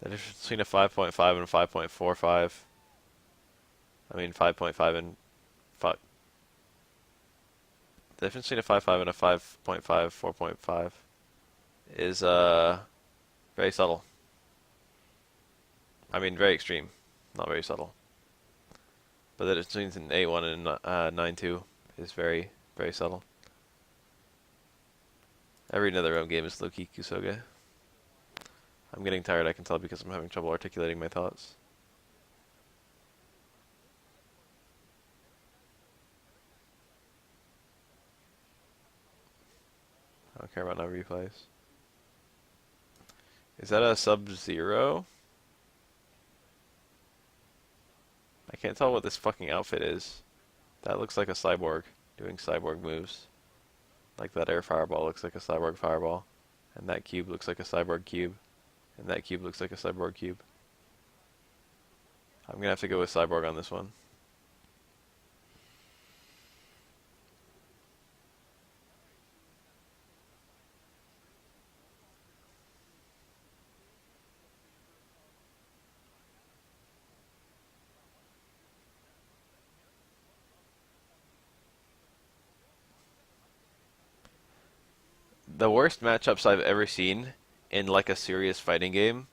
The difference between a 5.5 and a 5.45. I mean, 5.5 and... Fuck. The difference between a 5.5 and a 5.5, 4.5 is, very subtle. I mean, very extreme. Not very subtle. But the difference between an 8-1 and 9-2 is very, very subtle. Every NetherRealm game is low-key Kusoge. I'm getting tired, I can tell, because I'm having trouble articulating my thoughts. I don't care about no replays. Is that a Sub-Zero? I can't tell what this fucking outfit is. That looks like a cyborg doing cyborg moves. Like that air fireball looks like a cyborg fireball. And that cube looks like a cyborg cube. And that cube looks like a cyborg cube. I'm gonna have to go with cyborg on this one. The worst matchups I've ever seen in like a serious fighting game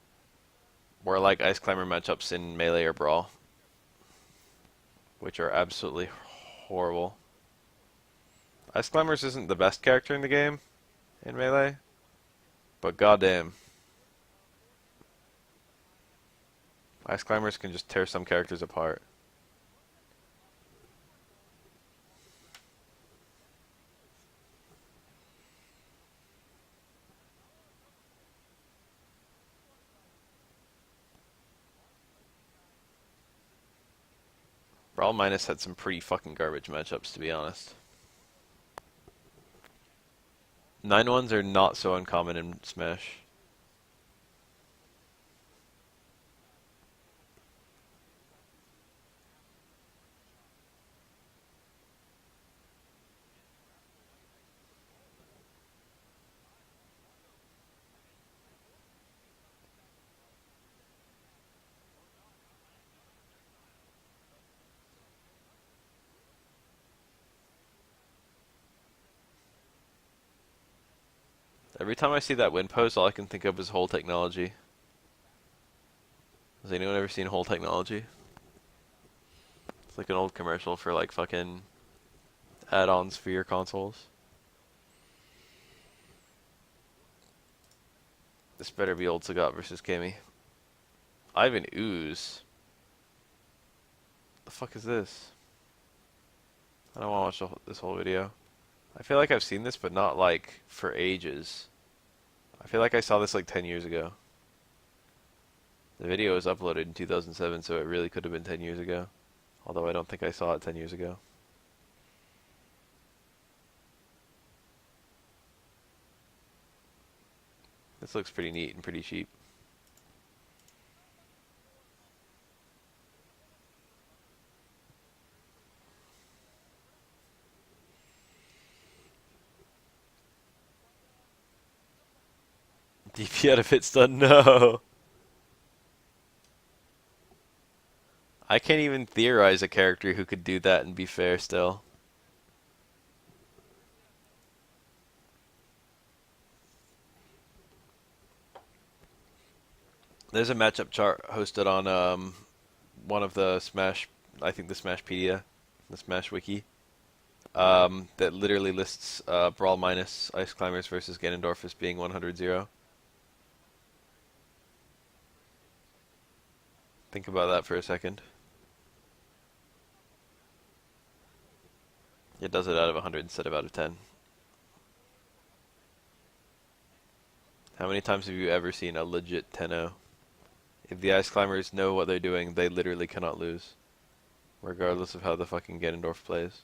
were like Ice Climber matchups in Melee or Brawl, which are absolutely horrible. Ice Climbers isn't the best character in the game in Melee, but goddamn, Ice Climbers can just tear some characters apart. Brawl Minus had some pretty fucking garbage matchups, to be honest. 9-1s are not so uncommon in Smash. Every time I see that win pose, all I can think of is Hole Technology. Has anyone ever seen Hole Technology? It's like an old commercial for like fucking add-ons for your consoles. This better be old Sagat versus Cammy. Ivan Ooze. The fuck is this? I don't want to watch this whole video. I feel like I've seen this, but not like for ages. I feel like I saw this like 10 years ago. The video was uploaded in 2007, so it really could have been 10 years ago. Although I don't think I saw it 10 years ago. This looks pretty neat and pretty cheap. DP out of hit stun? No! I can't even theorize a character who could do that and be fair still. There's a matchup chart hosted on one of the Smash, I think the Smashpedia, the Smash Wiki, that literally lists Brawl Minus Ice Climbers versus Ganondorf as being 100-0. Think about that for a second. It does it out of 100 instead of out of 10. How many times have you ever seen a legit 10-0? If the Ice Climbers know what they're doing, they literally cannot lose. Regardless of how the fucking Ganondorf plays.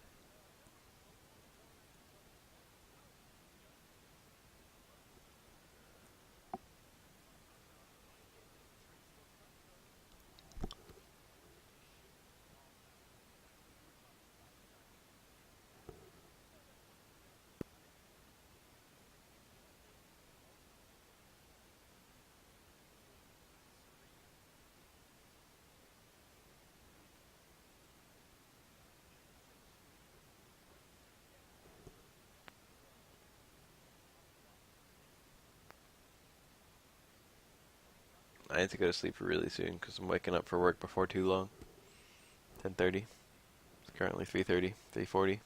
I need to go to sleep really soon because I'm waking up for work before too long. 10:30. It's currently 3:30, 3:40.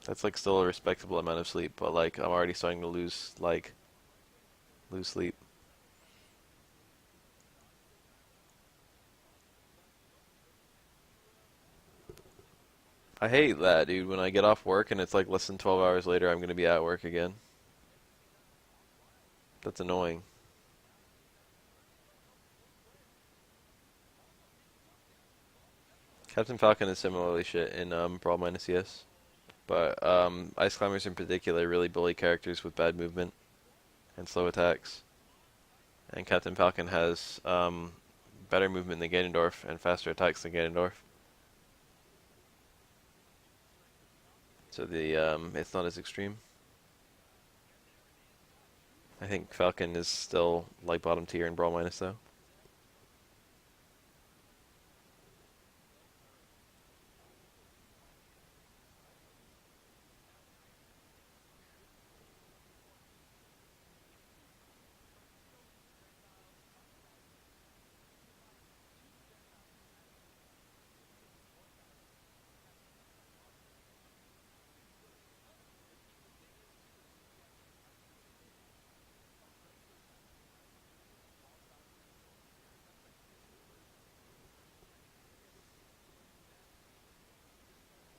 That's like still a respectable amount of sleep, but like I'm already starting to lose sleep. I hate that, dude. When I get off work and it's like less than 12 hours later, I'm gonna be at work again. That's annoying. Captain Falcon is similarly shit in Brawl minus CS. But Ice Climbers in particular really bully characters with bad movement and slow attacks. And Captain Falcon has better movement than Ganondorf and faster attacks than Ganondorf. So the it's not as extreme. I think Falcon is still like bottom tier in Brawl minus though.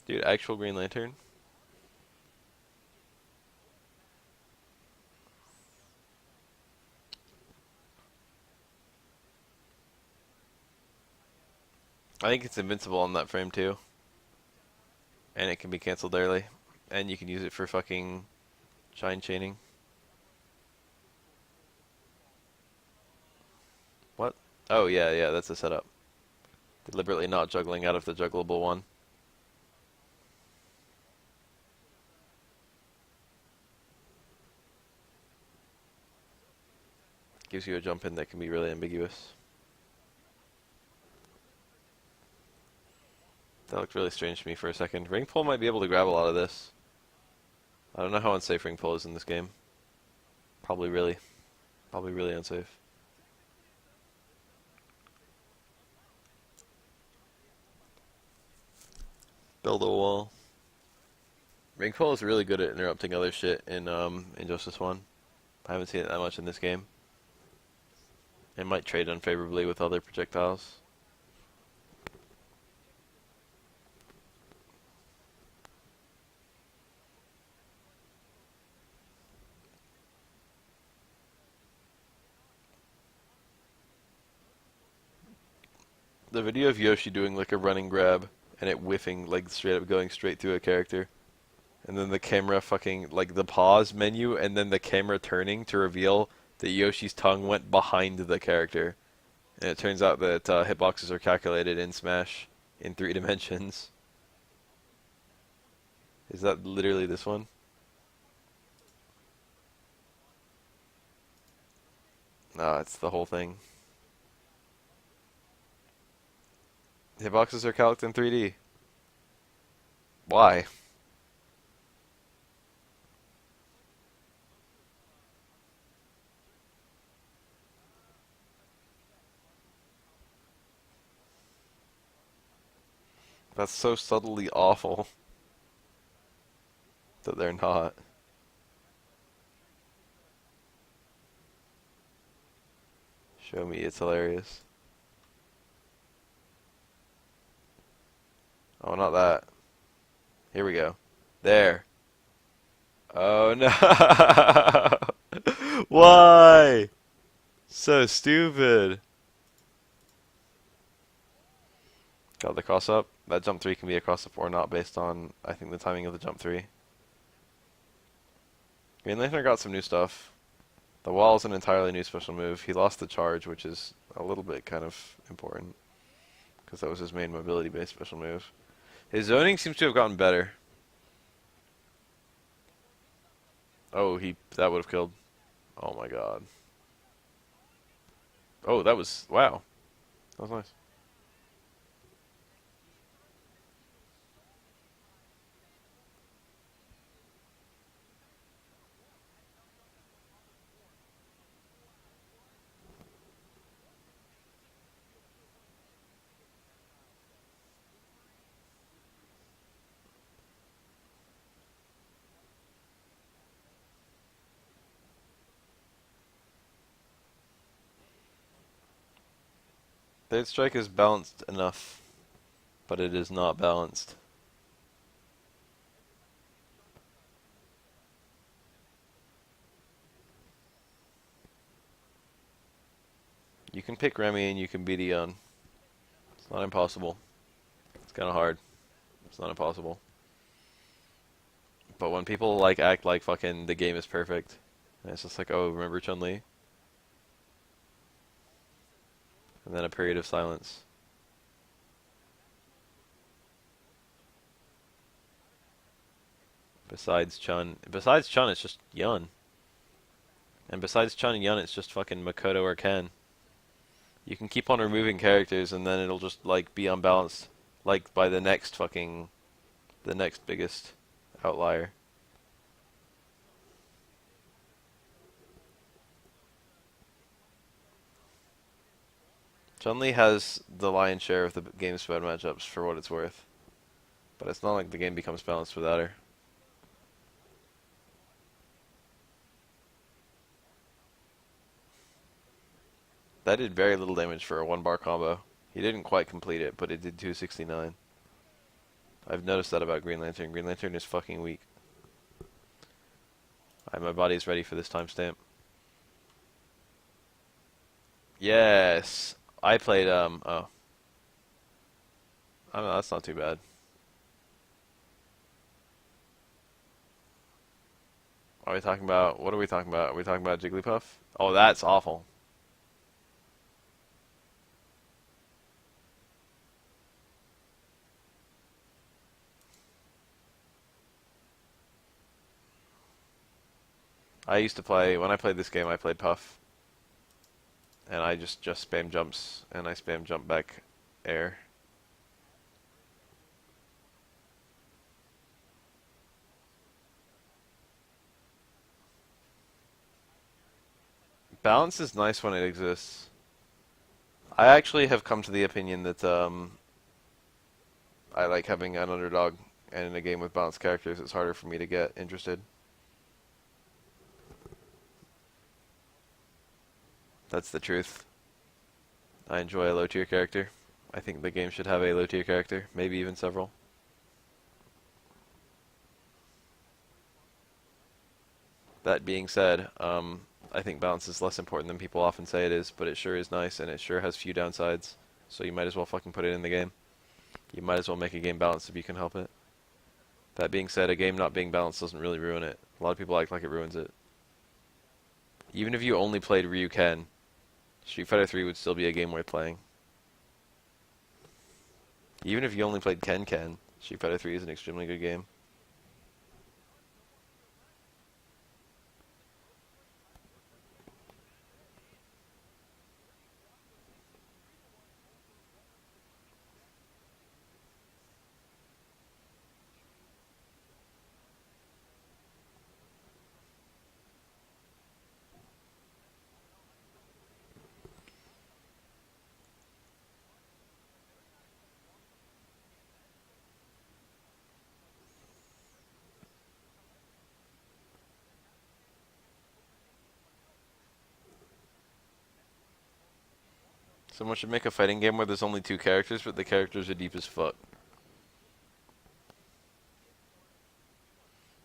Dude, actual Green Lantern? I think it's invincible on that frame too. And it can be cancelled early. And you can use it for fucking shine chaining. What? Oh, yeah, yeah, that's a setup. Deliberately not juggling out of the juggleable one. Gives you a jump in that can be really ambiguous. That looked really strange to me for a second. Ring pull might be able to grab a lot of this. I don't know how unsafe ring pull is in this game. Probably really unsafe. Build a wall. Ring pull is really good at interrupting other shit in Injustice 1. I haven't seen it that much in this game. It might trade unfavorably with other projectiles. The video of Yoshi doing like a running grab and it whiffing like straight up going straight through a character. And then the camera fucking like the pause menu and then the camera turning to reveal that Yoshi's tongue went behind the character. And it turns out that hitboxes are calculated in Smash in 3 dimensions. Is that literally this one? No, it's the whole thing. Hitboxes are calced in 3D. Why? That's so subtly awful that they're not. Show me, it's hilarious. Oh, not that. Here we go. There. Oh no! Why? So stupid. Got the cross up. That jump 3 can be a cross up or not based on, I think, the timing of the jump 3. Green Lantern got some new stuff. The wall is an entirely new special move. He lost the charge, which is a little bit kind of important, because that was his main mobility-based special move. His zoning seems to have gotten better. Oh, that would have killed. Oh my god. Oh, that was, wow. That was nice. Third strike is balanced enough, but it is not balanced. You can pick Remy and you can beat Eon. It's not impossible. It's kind of hard. It's not impossible. But when people like act like fucking the game is perfect, and it's just like, oh, remember Chun-Li? And then a period of silence. Besides Chun, it's just Yun. And besides Chun and Yun, it's just fucking Makoto or Ken. You can keep on removing characters and then it'll just like be unbalanced, like by the next biggest outlier. Chun-Li has the lion's share of the game's bad matchups for what it's worth, but it's not like the game becomes balanced without her. That did very little damage for a 1 bar combo. He didn't quite complete it, but it did 269. I've noticed that about Green Lantern. Green Lantern is fucking weak. My body's ready for this timestamp. Yes. I played, oh. I don't know, that's not too bad. Are we talking about, what are we talking about? Are we talking about Jigglypuff? Oh, that's awful. I used to play, when I played this game, I played Puff. And I just spam jumps, and I spam jump back air. Balance is nice when it exists. I actually have come to the opinion that I like having an underdog, and in a game with balanced characters, it's harder for me to get interested. That's the truth. I enjoy a low tier character. I think the game should have a low tier character, maybe even several. That being said, I think balance is less important than people often say it is, but it sure is nice and it sure has few downsides. So you might as well fucking put it in the game. You might as well make a game balanced if you can help it. That being said, a game not being balanced doesn't really ruin it. A lot of people act like it ruins it. Even if you only played Ryuken, Street Fighter 3 would still be a game worth playing. Even if you only played Ken, Street Fighter 3 is an extremely good game. Someone should make a fighting game where there's only two characters, but the characters are deep as fuck.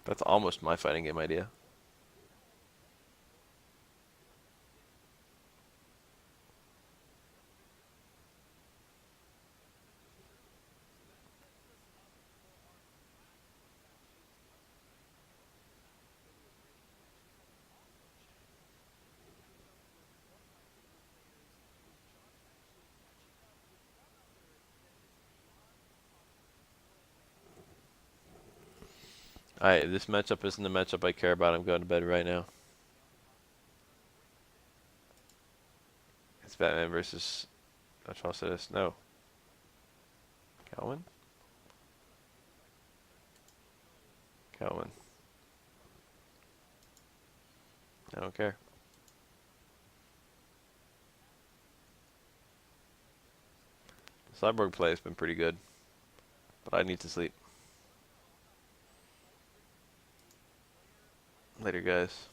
That's almost my fighting game idea. Alright, this matchup isn't the matchup I care about. I'm going to bed right now. It's Batman versus Atrocitus. No. Calvin? Calvin. I don't care. Cyborg play has been pretty good, but I need to sleep. Later, guys.